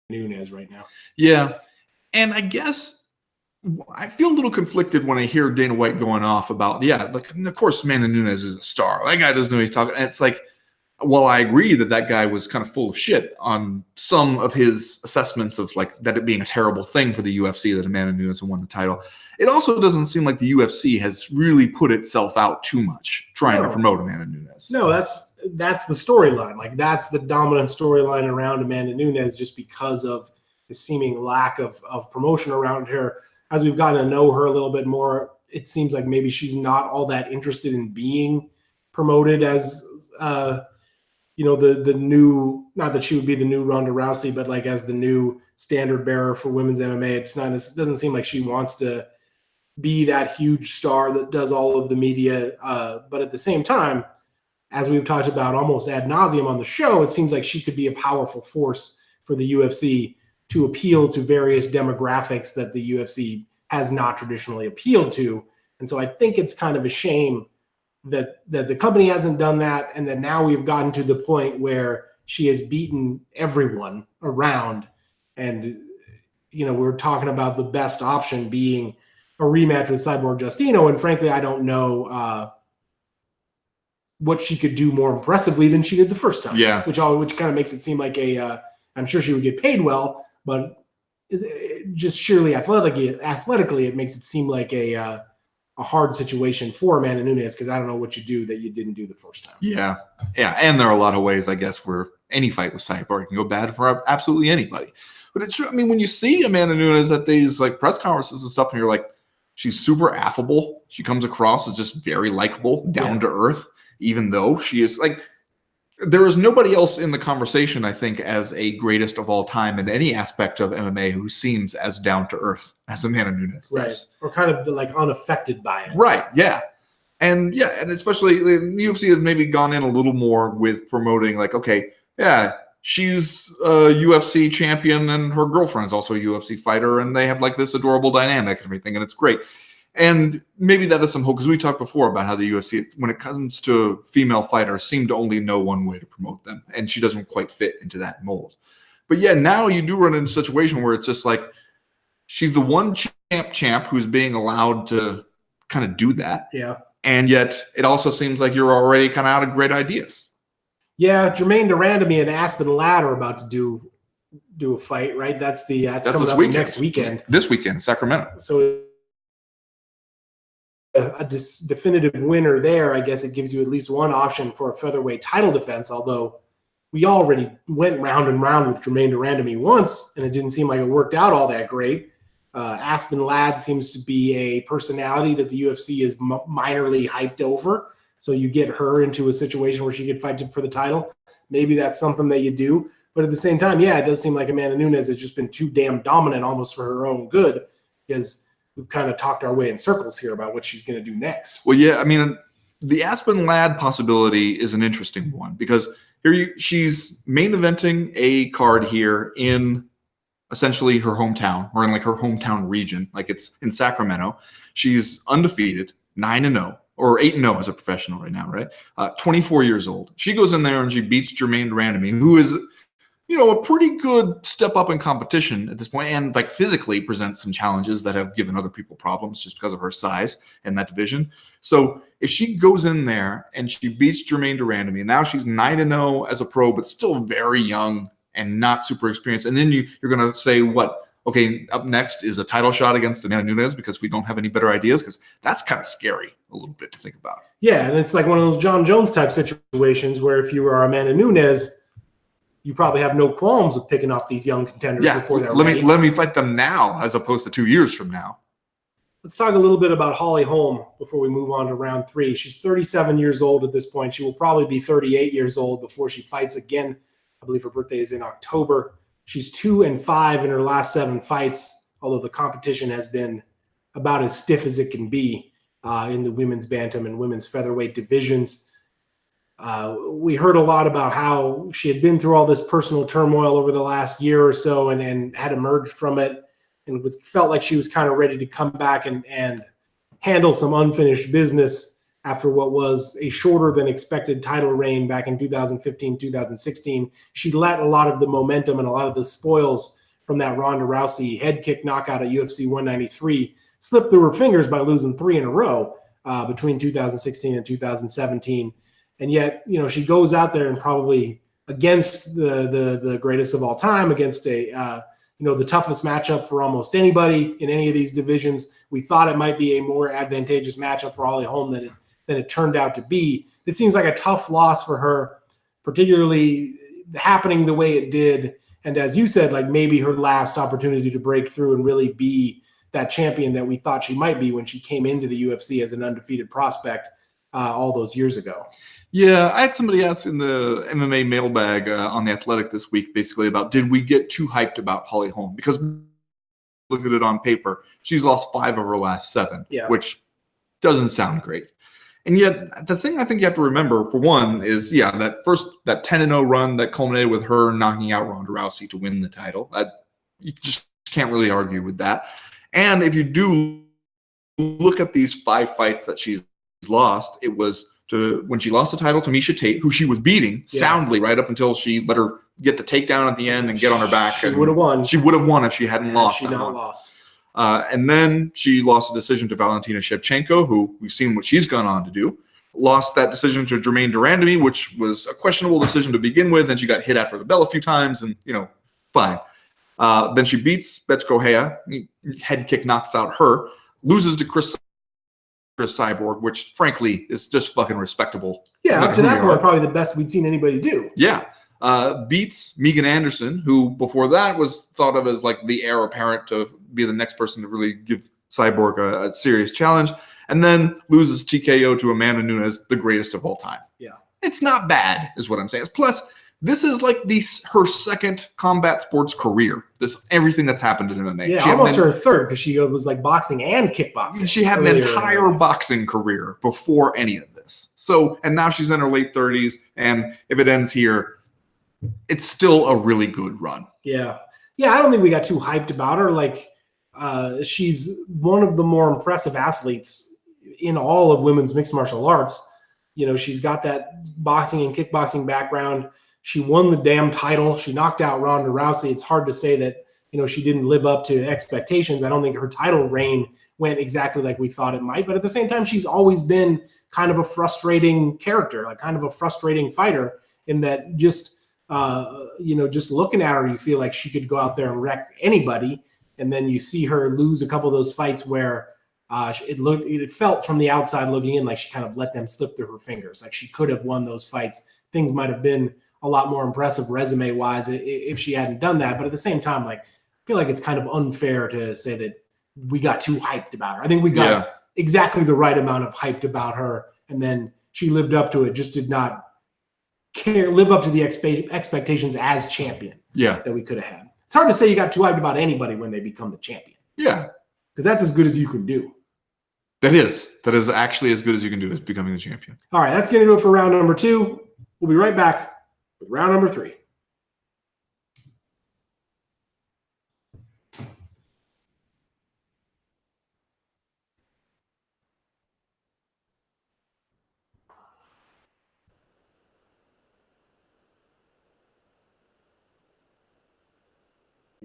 Nunes right now. Yeah. And I guess I feel a little conflicted when I hear Dana White going off about, like, of course, Amanda Nunes is a star. That guy doesn't know what he's talking. And it's like, well, I agree that guy was kind of full of shit on some of his assessments of like that it being a terrible thing for the UFC that Amanda Nunes won the title. It also doesn't seem like the UFC has really put itself out too much trying to promote Amanda Nunes. No, that's the storyline. Like, that's the dominant storyline around Amanda Nunes, just because of the seeming lack of promotion around her. As we've gotten to know her a little bit more, it seems like maybe she's not all that interested in being promoted as the new, not that she would be the new Ronda Rousey, but like as the new standard bearer for women's MMA. It doesn't seem like she wants to be that huge star that does all of the media. But at the same time, as we've talked about almost ad nauseum on the show, it seems like she could be a powerful force for the UFC to appeal to various demographics that the UFC has not traditionally appealed to. And so I think it's kind of a shame that the company hasn't done that, and that now we've gotten to the point where she has beaten everyone around. And, we're talking about the best option being a rematch with Cyborg Justino. And frankly, I don't know what she could do more impressively than she did the first time. Yeah. Which kind of makes it seem like I'm sure she would get paid well, but just sheerly athletically, it makes it seem like a hard situation for Amanda Nunes, because I don't know what you do that you didn't do the first time. Yeah. And there are a lot of ways, I guess, where any fight with Cyborg can go bad for absolutely anybody. But it's true. I mean, when you see Amanda Nunes at these like press conferences and stuff, and you're like, she's super affable. She comes across as just very likable, down to earth, even though she is like, there is nobody else in the conversation, I think, as a greatest of all time in any aspect of MMA who seems as down to earth as Amanda Nunes. Right. Or kind of like unaffected by it. Right. Yeah. And especially the UFC has maybe gone in a little more with promoting like, okay, yeah, she's a UFC champion and her girlfriend's also a UFC fighter, and they have like this adorable dynamic and everything, and it's great. And maybe that is some hope, because we talked before about how the UFC, when it comes to female fighters, seem to only know one way to promote them, and she doesn't quite fit into that mold. But yeah, now you do run into a situation where it's just like she's the one champ who's being allowed to kind of do that. Yeah. And yet it also seems like you're already kind of out of great ideas. Yeah, Jermaine Durandamy and Aspen Ladd are about to do a fight, right? That's coming up next weekend. This weekend in Sacramento. So a definitive winner there, I guess it gives you at least one option for a featherweight title defense, although we already went round and round with Jermaine Durandamy once, and it didn't seem like it worked out all that great. Aspen Ladd seems to be a personality that the UFC is minorly hyped over, so you get her into a situation where she could fight for the title. Maybe that's something that you do, but at the same time, yeah, it does seem like Amanda Nunes has just been too damn dominant almost for her own good, because we've kind of talked our way in circles here about what she's going to do next. Well, yeah, I mean, the Aspen Ladd possibility is an interesting one, because she's main eventing a card here in essentially her hometown, or in like her hometown region. Like, it's in Sacramento. She's undefeated, 9-0, or 8-0 as a professional right now, right? 24 years old. She goes in there and she beats Jermaine Durandamy, who is, a pretty good step up in competition at this point, and like physically presents some challenges that have given other people problems just because of her size in that division. So if she goes in there and she beats Jermaine Durandamy, and now she's 9-0 as a pro, but still very young and not super experienced, and then you're going to say, what? Okay, up next is a title shot against Amanda Nunes because we don't have any better ideas, because that's kind of scary a little bit to think about. Yeah, and it's like one of those John Jones type situations where if you are Amanda Nunes, you probably have no qualms with picking off these young contenders before they're ready. Let me fight them now as opposed to 2 years from now. Let's talk a little bit about Holly Holm before we move on to round 3. She's 37 years old at this point. She will probably be 38 years old before she fights again. I believe her birthday is in October. She's 2-5 in her last 7 fights, although the competition has been about as stiff as it can be in the women's bantam and women's featherweight divisions. We heard a lot about how she had been through all this personal turmoil over the last year or so, and had emerged from it, and felt like she was kind of ready to come back and handle some unfinished business after what was a shorter than expected title reign back in 2015, 2016. She let a lot of the momentum and a lot of the spoils from that Ronda Rousey head kick knockout at UFC 193 slip through her fingers by losing 3 in a row between 2016 and 2017. And yet, she goes out there and probably against the greatest of all time, against the toughest matchup for almost anybody in any of these divisions. We thought it might be a more advantageous matchup for Holly Holm than it turned out to be. It seems like a tough loss for her, particularly happening the way it did. And as you said, like maybe her last opportunity to break through and really be that champion that we thought she might be when she came into the UFC as an undefeated prospect all those years ago. Yeah, I had somebody ask in the MMA mailbag on The Athletic this week basically about did we get too hyped about Holly Holm? Because look at it on paper, she's lost 5 of her last 7, which doesn't sound great. And yet the thing I think you have to remember, for one, is, that 10-0 run that culminated with her knocking out Ronda Rousey to win the title. You just can't really argue with that. And if you do look at these 5 fights that she's lost, it was when she lost the title to Miesha Tate, who she was beating soundly right up until she let her get the takedown at the end and get on her back. She would have won. She would have won if she hadn't lost. She not lost. And then she lost a decision to Valentina Shevchenko, who we've seen what she's gone on to do. Lost that decision to Jermaine Durandamy, which was a questionable decision to begin with. And she got hit after the bell a few times, and fine. Then she beats Bethe Correia, head kick knocks out her, loses to Chris Cyborg, which frankly is just fucking respectable. Yeah, up to that point, probably the best we'd seen anybody do. Yeah. Beats Megan Anderson, who before that was thought of as like the heir apparent to be the next person to really give Cyborg a serious challenge, and then loses TKO to Amanda Nunes, the greatest of all time. Yeah. It's not bad, is what I'm saying. Plus, this is like her second combat sports career. Everything that's happened in MMA. Yeah, almost her third, because she was like boxing and kickboxing. She had an entire boxing career before any of this. So, and now she's in her late 30s, and if it ends here, it's still a really good run. Yeah. Yeah, I don't think we got too hyped about her. Like, she's one of the more impressive athletes in all of women's mixed martial arts. She's got that boxing and kickboxing background. She won the damn title. She knocked out Ronda Rousey. It's hard to say that, she didn't live up to expectations. I don't think her title reign went exactly like we thought it might. But at the same time, she's always been kind of a frustrating character, like kind of a frustrating fighter, in that just looking at her, you feel like she could go out there and wreck anybody. And then you see her lose a couple of those fights where it felt from the outside looking in like she kind of let them slip through her fingers. Like she could have won those fights. Things might have been a lot more impressive resume-wise if she hadn't done that. But at the same time, like, I feel like it's kind of unfair to say that we got too hyped about her. I think we got exactly the right amount of hyped about her, and then she lived up to it, just did not live up to the expectations as champion that we could have had. It's hard to say you got too hyped about anybody when they become the champion. Yeah. Because that's as good as you can do. That is actually as good as you can do, is becoming the champion. All right, that's going to do it for round number 2. We'll be right back with round number 3.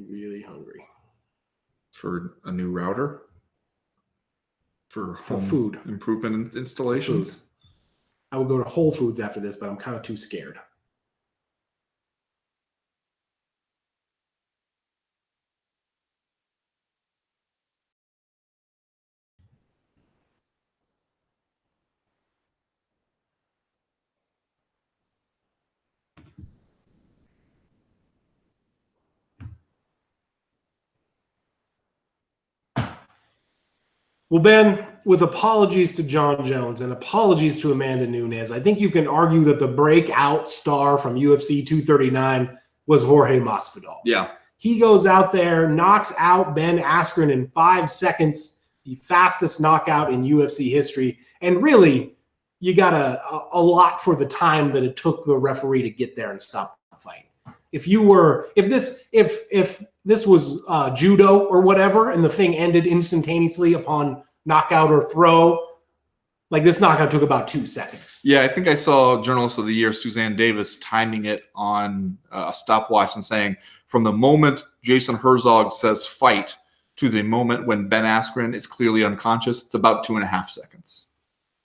Really hungry. For a new router? For home food improvement installations? Food. I would go to Whole Foods after this, but I'm kind of too scared. Well, Ben, with apologies to John Jones and apologies to Amanda Nunes, I think you can argue that the breakout star from UFC 239 was Jorge Masvidal. Yeah. He goes out there, knocks out Ben Askren in 5 seconds, the fastest knockout in UFC history. And really, you got a lot for the time that it took the referee to get there and stop the fight. If this was judo or whatever, and the thing ended instantaneously upon knockout or throw, Like this knockout took about 2 seconds. Yeah, I think I saw Journalist of the Year, Suzanne Davis, timing it on a stopwatch and saying from the moment Jason Herzog says fight to the moment when Ben Askren is clearly unconscious, it's about 2.5 seconds.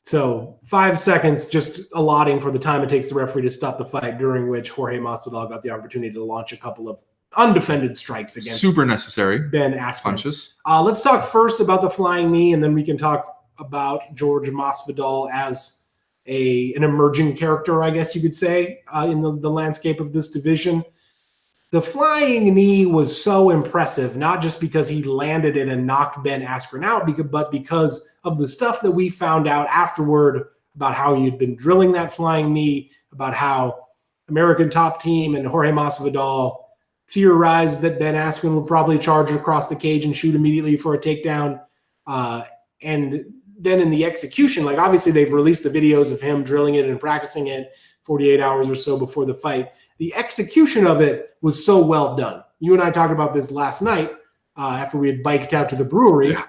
So 5 seconds just allotting for the time it takes the referee to stop the fight, during which Jorge Masvidal got the opportunity to launch a couple of undefended strikes against super necessary Ben Askren. Punches. Let's talk first about the flying knee, and then we can talk about George Masvidal as an emerging character, I guess you could say, in the landscape of this division. The flying knee was so impressive, not just because he landed it and knocked Ben Askren out, but because of the stuff that we found out afterward about how he had been drilling that flying knee, about how American Top Team and Jorge Masvidal theorized that Ben Askren would probably charge across the cage and shoot immediately for a takedown. And then in the execution, like obviously they've released the videos of him drilling it and practicing it 48 hours or so before the fight. The execution of it was so well done. You and I talked about this last night after we had biked out to the brewery. Yeah.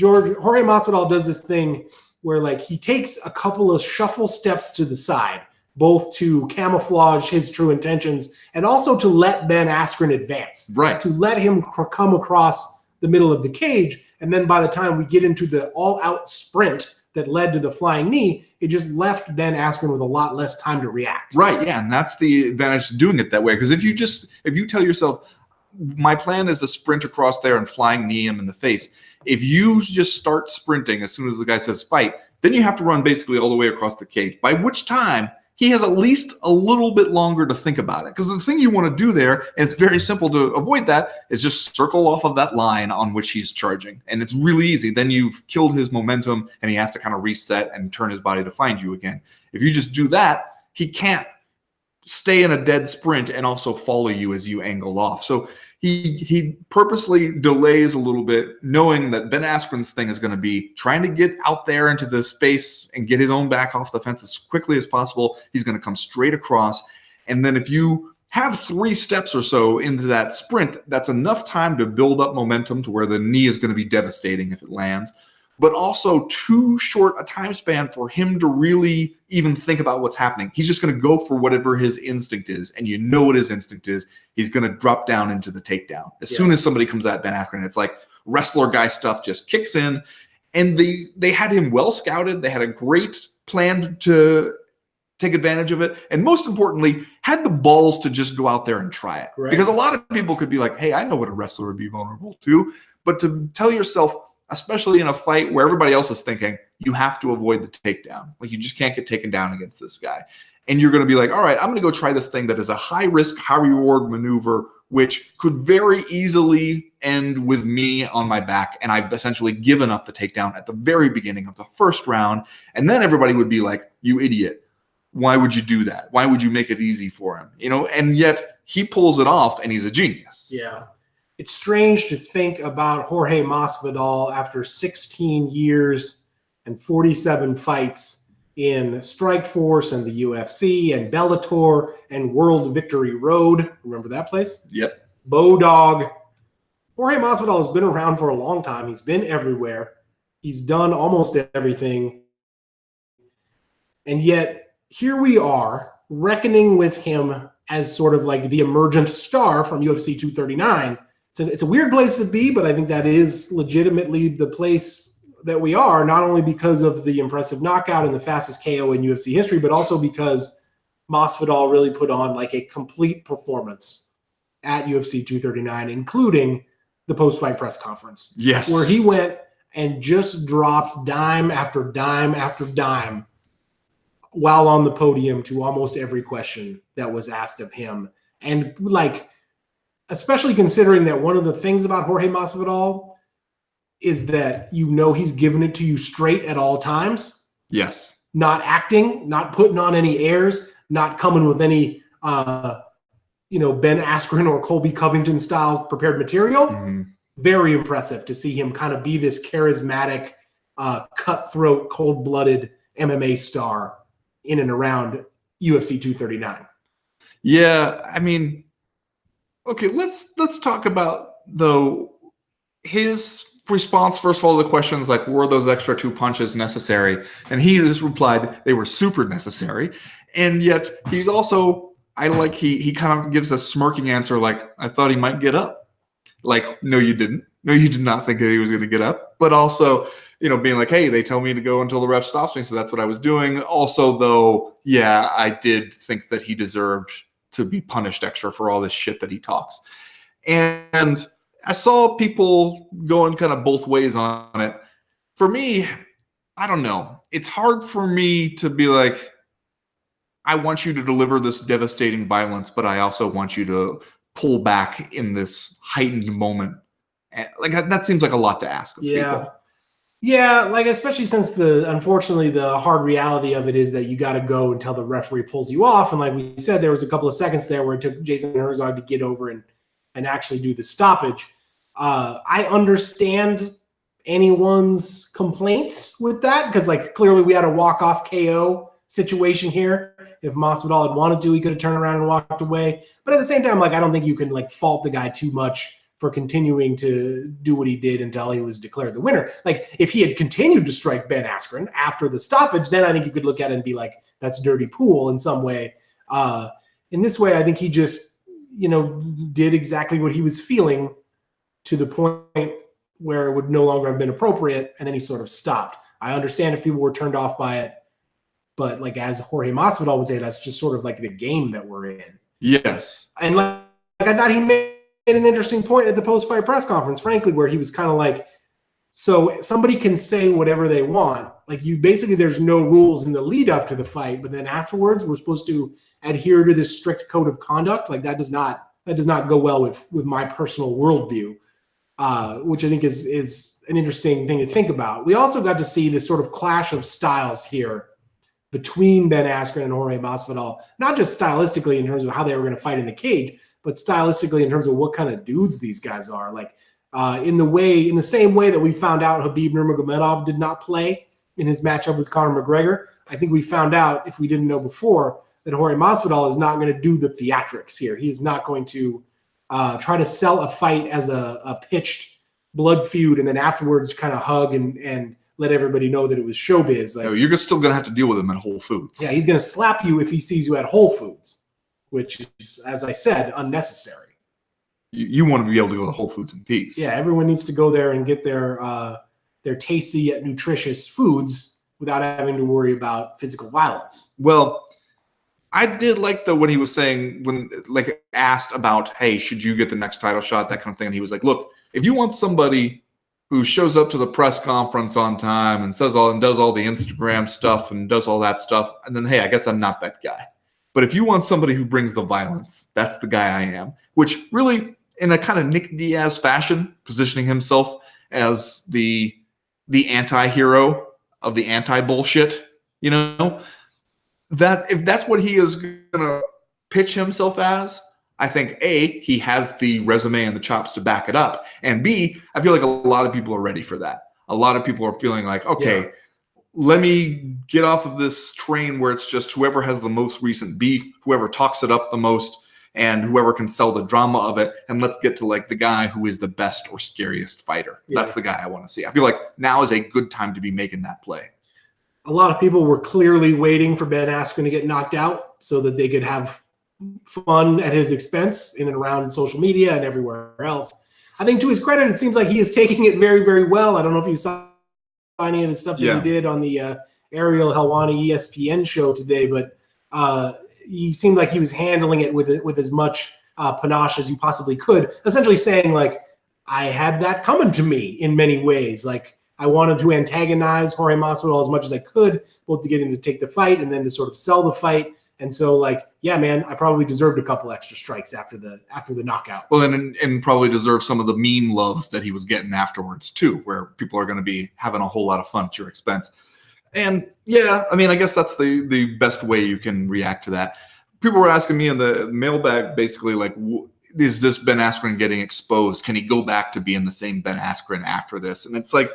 Jorge Masvidal does this thing where like he takes a couple of shuffle steps to the side, both to camouflage his true intentions and also to let Ben Askren advance. Right. To let him come across the middle of the cage. And then by the time we get into the all-out sprint that led to the flying knee, it just left Ben Askren with a lot less time to react. Right, yeah, and that's the advantage of doing it that way. Because if you tell yourself, my plan is to sprint across there and flying knee him in the face, if you just start sprinting as soon as the guy says fight, then you have to run basically all the way across the cage, by which time he has at least a little bit longer to think about it. Because the thing you want to do there, and it's very simple to avoid that, is just circle off of that line on which he's charging. And it's really easy. Then you've killed his momentum and he has to kind of reset and turn his body to find you again. If you just do that, he can't stay in a dead sprint and also follow you as you angle off. So he purposely delays a little bit, knowing that Ben Askren's thing is going to be trying to get out there into the space and get his own back off the fence as quickly as possible. He's going to come straight across. And then if you have 3 steps or so into that sprint, that's enough time to build up momentum to where the knee is going to be devastating if it lands, but also too short a time span for him to really even think about what's happening. He's just going to go for whatever his instinct is. And you know what his instinct is. He's going to drop down into the takedown. As soon as somebody comes at Ben Askren, it's like wrestler guy stuff just kicks in. And they had him well scouted. They had a great plan to take advantage of it. And most importantly, had the balls to just go out there and try it. Right. Because a lot of people could be like, hey, I know what a wrestler would be vulnerable to. But to tell yourself, especially in a fight where everybody else is thinking, you have to avoid the takedown. Like, you just can't get taken down against this guy. And you're going to be like, all right, I'm going to go try this thing that is a high-risk, high-reward maneuver, which could very easily end with me on my back. And I've essentially given up the takedown at the very beginning of the first round. And then everybody would be like, you idiot. Why would you do that? Why would you make it easy for him? You know, and yet he pulls it off and he's a genius. Yeah. It's strange to think about Jorge Masvidal after 16 years and 47 fights in Strikeforce and the UFC and Bellator and World Victory Road. Remember that place? Yep. Bodog. Jorge Masvidal has been around for a long time. He's been everywhere. He's done almost everything. And yet here we are reckoning with him as sort of like the emergent star from UFC 239. It's a weird place to be, but I think that is legitimately the place that we are, not only because of the impressive knockout and the fastest KO in UFC history, but also because Masvidal really put on like a complete performance at UFC 239, including the post-fight press conference. Yes. Where he went and just dropped dime after dime after dime while on the podium to almost every question that was asked of him. And like, especially considering that one of the things about Jorge Masvidal is that, you know, he's giving it to you straight at all times. Yes. Not acting, not putting on any airs, not coming with any, Ben Askren or Colby Covington style prepared material. Mm-hmm. Very impressive to see him kind of be this charismatic, cutthroat, cold-blooded MMA star in and around UFC 239. Yeah, I mean, okay, let's talk about, though, his response, first of all, to the questions like, were those extra 2 punches necessary? And he just replied, they were super necessary. And yet he's also, he kind of gives a smirking answer like, I thought he might get up. Like, no, you didn't. No, you did not think that he was going to get up. But also, being like, hey, they tell me to go until the ref stops me, so that's what I was doing. Also, though, yeah, I did think that he deserved to be punished extra for all this shit that he talks. And I saw people going kind of both ways on it. For me, I don't know. It's hard for me to be like, I want you to deliver this devastating violence, but I also want you to pull back in this heightened moment. Like, that seems like a lot to ask of people. Yeah, like especially since unfortunately the hard reality of it is that you got to go until the referee pulls you off. And like we said, there was a couple of seconds there where it took Jason Herzog to get over and actually do the stoppage. I understand anyone's complaints with that because like clearly we had a walk-off KO situation here. If Masvidal had wanted to, he could have turned around and walked away. But at the same time, like I don't think you can like fault the guy too much for continuing to do what he did until he was declared the winner. Like if he had continued to strike Ben Askren after the stoppage, then I think you could look at it and be like, that's dirty pool in some way. In this way, I think he just, did exactly what he was feeling to the point where it would no longer have been appropriate. And then he sort of stopped. I understand if people were turned off by it, but like as Jorge Masvidal would say, that's just sort of like the game that we're in. Yes. And like I thought he made an interesting point at the post-fight press conference, frankly, where he was kind of like, so somebody can say whatever they want. Like there's no rules in the lead up to the fight, but then afterwards we're supposed to adhere to this strict code of conduct. Like that does not go well with my personal worldview, which I think is an interesting thing to think about. We also got to see this sort of clash of styles here between Ben Askren and Jorge Masvidal, not just stylistically in terms of how they were going to fight in the cage, but stylistically in terms of what kind of dudes these guys are. Like in the same way that we found out Khabib Nurmagomedov did not play in his matchup with Conor McGregor, I think we found out, if we didn't know before, that Jorge Masvidal is not going to do the theatrics here. He is not going to try to sell a fight as a pitched blood feud and then afterwards kind of hug and let everybody know that it was showbiz. Like, no, you're still going to have to deal with him at Whole Foods. Yeah, he's going to slap you if he sees you at Whole Foods, which is, as I said, unnecessary. You want to be able to go to Whole Foods in peace. Yeah, everyone needs to go there and get their tasty yet nutritious foods without having to worry about physical violence. Well, I did like when he was saying, when like asked about, hey, should you get the next title shot, that kind of thing. And he was like, look, if you want somebody who shows up to the press conference on time and does all the Instagram stuff and does all that stuff, and then, hey, I guess I'm not that guy. But if you want somebody who brings the violence, that's the guy I am. Which really, in a kind of Nick Diaz fashion, positioning himself as the anti-hero of the anti-bullshit, that if that's what he is going to pitch himself as, I think A, he has the resume and the chops to back it up. And B, I feel like a lot of people are ready for that. A lot of people are feeling like, okay, let me get off of this train where it's just whoever has the most recent beef, whoever talks it up the most, and whoever can sell the drama of it. And let's get to like the guy who is the best or scariest fighter. Yeah. That's the guy I want to see. I feel like now is a good time to be making that play. A lot of people were clearly waiting for Ben Askren to get knocked out so that they could have fun at his expense in and around social media and everywhere else. I think to his credit, it seems like he is taking it very, very well. I don't know if you saw any of the stuff that he did on the Ariel Helwani ESPN show today, but he seemed like he was handling it with as much panache as you possibly could, essentially saying like, I had that coming to me in many ways. Like I wanted to antagonize Jorge Masvidal as much as I could, both to get him to take the fight and then to sort of sell the fight. And so, like, yeah, man, I probably deserved a couple extra strikes after the knockout. Well, and probably deserved some of the meme love that he was getting afterwards too, where people are going to be having a whole lot of fun at your expense. And yeah, I mean, I guess that's the best way you can react to that. People were asking me in the mailbag, basically, like, is this Ben Askren getting exposed? Can he go back to being the same Ben Askren after this? And it's like,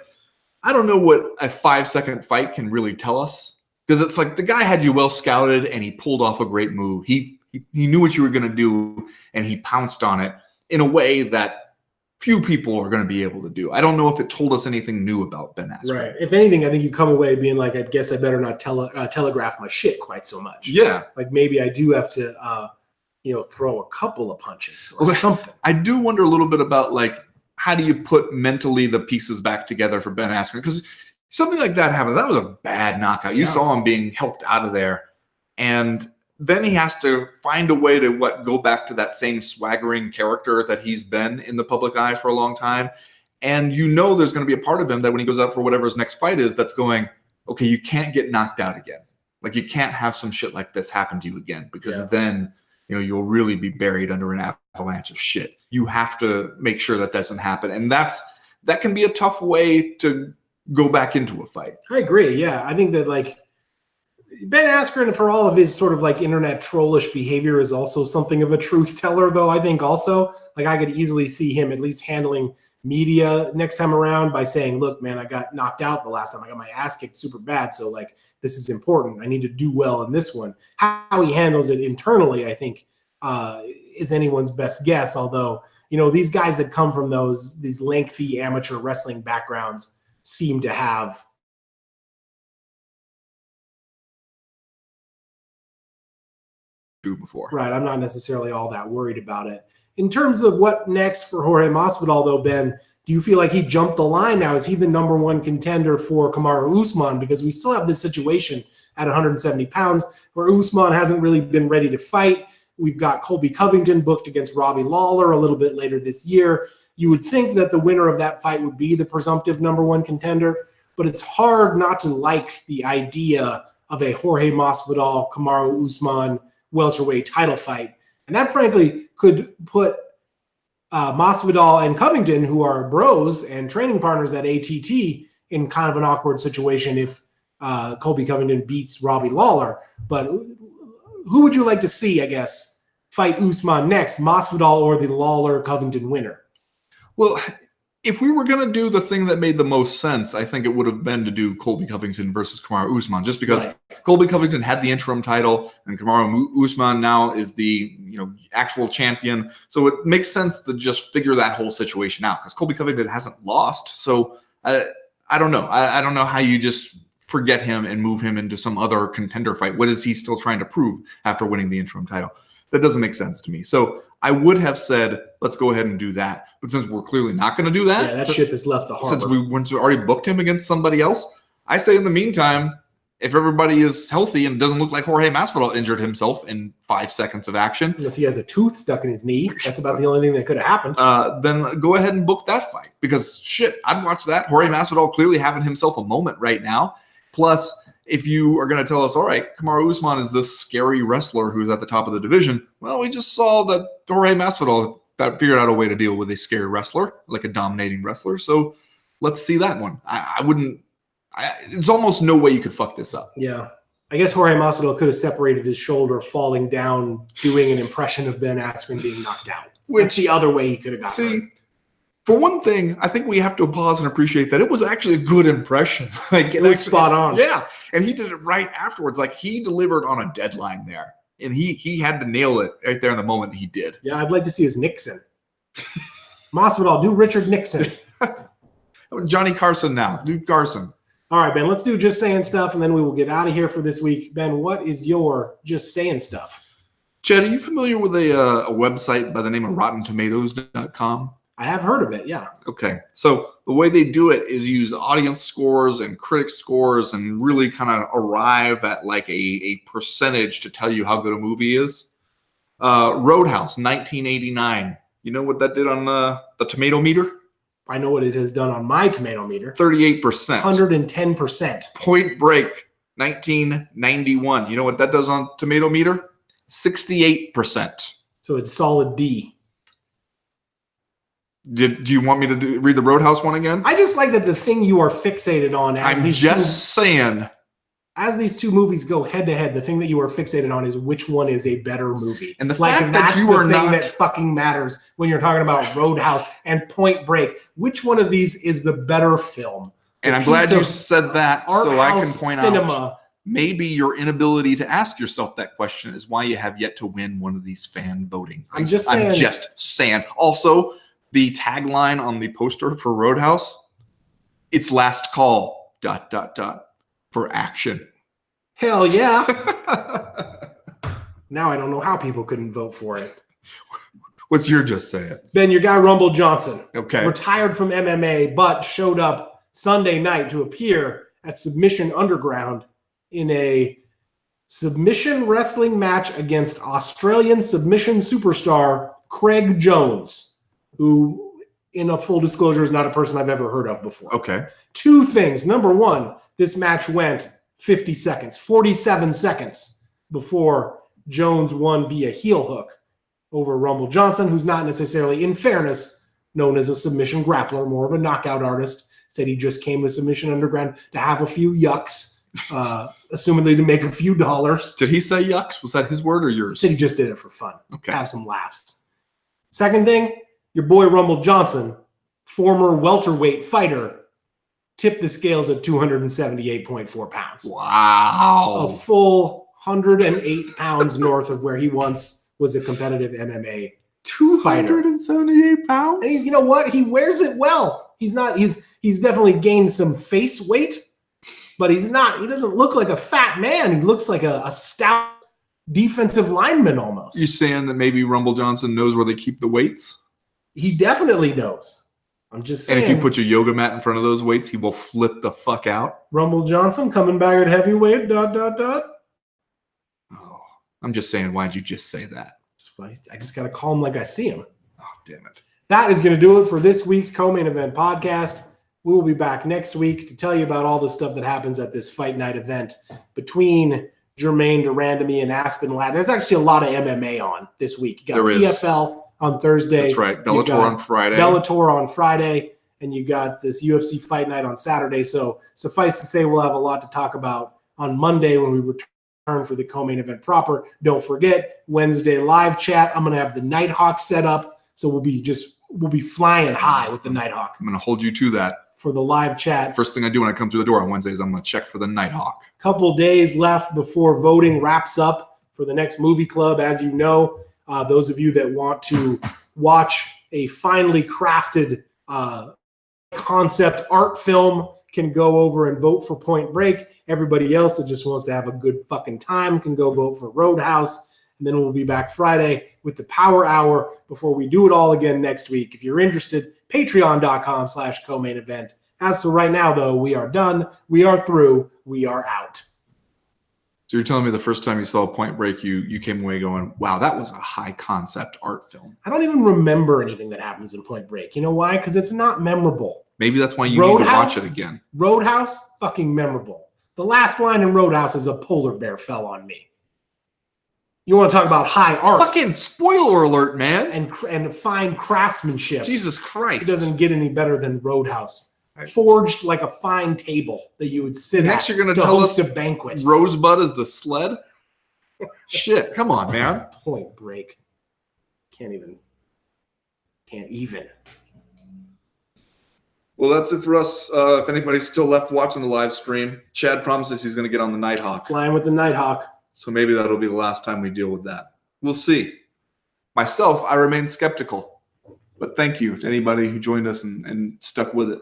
I don't know what a 5-second fight can really tell us. Because it's like the guy had you well scouted and he pulled off a great move. He knew what you were going to do and he pounced on it in a way that few people are going to be able to do. I don't know if it told us anything new about Ben Askren. Right. If anything, I think you come away being like, I guess I better not telegraph my shit quite so much. Yeah. Like maybe I do have to, throw a couple of punches or something. I do wonder a little bit about like, how do you put mentally the pieces back together for Ben Askren? Because something like that happens. That was a bad knockout. You saw him being helped out of there. And then he has to find a way to go back to that same swaggering character that he's been in the public eye for a long time. And there's going to be a part of him that when he goes out for whatever his next fight is, that's going, okay, you can't get knocked out again. Like you can't have some shit like this happen to you again, because then, you'll really be buried under an avalanche of shit. You have to make sure that doesn't happen. And that can be a tough way to go back into a fight. I agree. Yeah. I think that like, Ben Askren, for all of his sort of like internet trollish behavior, is also something of a truth teller, though. I think also, like, I could easily see him at least handling media next time around by saying, look, man, I got knocked out the last time. I got my ass kicked super bad. So, like, this is important. I need to do well in this one. How he handles it internally, I think, is anyone's best guess. Although, these guys that come from these lengthy amateur wrestling backgrounds seem to have before. Right. I'm not necessarily all that worried about it. In terms of what next for Jorge Masvidal, though, Ben, do you feel like he jumped the line now? Is he the number one contender for Kamaru Usman? Because we still have this situation at 170 pounds where Usman hasn't really been ready to fight. We've got Colby Covington booked against Robbie Lawler a little bit later this year. You would think that the winner of that fight would be the presumptive number one contender, but it's hard not to like the idea of a Jorge Masvidal, Kamaru Usman welterweight title fight. And that, frankly, could put Masvidal and Covington, who are bros and training partners at ATT, in kind of an awkward situation if Colby Covington beats Robbie Lawler. But who would you like to see, I guess, fight Usman next, Masvidal or the Lawler-Covington winner? Well, if we were going to do the thing that made the most sense, I think it would have been to do Colby Covington versus Kamaru Usman, just because Colby Covington had the interim title and Kamaru Usman now is the actual champion. So it makes sense to just figure that whole situation out, because Colby Covington hasn't lost. So I don't know. I don't know how you just forget him and move him into some other contender fight. What is he still trying to prove after winning the interim title? That doesn't make sense to me. So I would have said, let's go ahead and do that. But since we're clearly not going to do that. Yeah, that ship has left the harbor. Since we already booked him against somebody else, I say in the meantime, if everybody is healthy and doesn't look like Jorge Masvidal injured himself in 5 seconds of action. Unless he has a tooth stuck in his knee. That's about the only thing that could have happened. Then go ahead and book that fight. Because shit, I'd watch that. Jorge Masvidal clearly having himself a moment right now. Plus, if you are going to tell us, all right, Kamaru Usman is this scary wrestler who's at the top of the division, well, we just saw that Jorge Masvidal figured out a way to deal with a scary wrestler, like a dominating wrestler. So let's see that one. There's almost no way you could fuck this up. Yeah. I guess Jorge Masvidal could have separated his shoulder falling down, doing an impression of Ben Askren being knocked out. That's the other way he could have gotten hurt. For one thing, I think we have to pause and appreciate that it was actually a good impression. It was spot on. Yeah, and he did it right afterwards. Like, he delivered on a deadline there, and he had to nail it right there in the moment he did. Yeah, I'd like to see his Nixon. Masvidal, do Richard Nixon. Johnny Carson now. Do Carson. All right, Ben, let's do Just Saying Stuff, and then we will get out of here for this week. Ben, what is your Just Saying Stuff? Chad, are you familiar with a website by the name of RottenTomatoes.com? I have heard of it, yeah. Okay. So the way they do it is use audience scores and critic scores and really kind of arrive at like a percentage to tell you how good a movie is. Roadhouse, 1989. You know what that did on the tomato meter? I know what it has done on my tomato meter. 38%. 110%. Point Break, 1991. You know what that does on tomato meter? 68%. So it's solid D. Do you want me to read the Roadhouse one again? I just like that the thing you are fixated on as these two movies go head to head, the thing that you are fixated on is which one is a better movie. And the fact that you are not that fucking matters when you're talking about Roadhouse and Point Break. Which one of these is the better film? And I'm glad you said that, so I can point out maybe your inability to ask yourself that question is why you have yet to win one of these fan voting. I'm just saying. Also, the tagline on the poster for Roadhouse, it's last call, ... for action. Hell yeah. Now I don't know how people couldn't vote for it. What's your just say it? Ben, your guy Rumble Johnson, Okay. retired from MMA, but showed up Sunday night to appear at Submission Underground in a submission wrestling match against Australian submission superstar Craig Jones, who, in a full disclosure, is not a person I've ever heard of before. Okay. Two things. Number one, this match went 50 seconds, 47 seconds before Jones won via heel hook over Rumble Johnson, who's not necessarily, in fairness, known as a submission grappler, more of a knockout artist. Said he just came to Submission Underground to have a few yucks. Assumedly to make a few dollars. Did he say yucks? Was that his word or yours? Said he just did it for fun. Okay. Have some laughs. Second thing, your boy Rumble Johnson, former welterweight fighter, tipped the scales at 278.4 pounds. Wow. A full 108 pounds north of where he once was a competitive MMA 278 pounds? And you know what? He wears it well. He's definitely gained some face weight. But he doesn't look like a fat man. He looks like a stout defensive lineman almost. You're saying that maybe Rumble Johnson knows where they keep the weights? He definitely knows. I'm just saying. And if you put your yoga mat in front of those weights, he will flip the fuck out. Rumble Johnson coming back at heavyweight, ... Oh, I'm just saying, why'd you just say that? I just got to call him like I see him. Oh, damn it. That is going to do it for this week's Co-Main Event podcast. We will be back next week to tell you about all the stuff that happens at this Fight Night event between Jermaine Durandamy and Aspen Ladd. There's actually a lot of MMA on this week. You got PFL on Thursday. That's right. Bellator on Friday. Bellator on Friday. And you got this UFC Fight Night on Saturday. So suffice to say, we'll have a lot to talk about on Monday when we return for the Co-Main Event proper. Don't forget, Wednesday live chat. I'm going to have the Nighthawk set up. So we'll be flying high with the Nighthawk. I'm going to hold you to that. For the live chat. First thing I do when I come through the door on Wednesdays, I'm going to check for the Nighthawk. Couple days left before voting wraps up for the next movie club. As you know, those of you that want to watch a finely crafted concept art film can go over and vote for Point Break. Everybody else that just wants to have a good fucking time can go vote for Roadhouse. And then we'll be back Friday with the Power Hour before we do it all again next week. If you're interested, patreon.com/co-main event. As for right now, though, we are done. We are through. We are out. So you're telling me the first time you saw Point Break, you came away going, wow, that was a high concept art film. I don't even remember anything that happens in Point Break. You know why? Because it's not memorable. Maybe that's why you need to watch it again. Roadhouse, fucking memorable. The last line in Roadhouse is a polar bear fell on me. You want to talk about high art. Fucking spoiler alert, man. And fine craftsmanship. Jesus Christ. It doesn't get any better than Roadhouse. Forged like a fine table that you would sit Next at you're gonna to tell host us a banquet. Rosebud is the sled? Shit, come on, man. Point Break. Can't even. Well, that's it for us. If anybody's still left watching the live stream, Chad promises he's going to get on the Nighthawk. Flying with the Nighthawk. So maybe that'll be the last time we deal with that. We'll see. Myself, I remain skeptical. But thank you to anybody who joined us and stuck with it.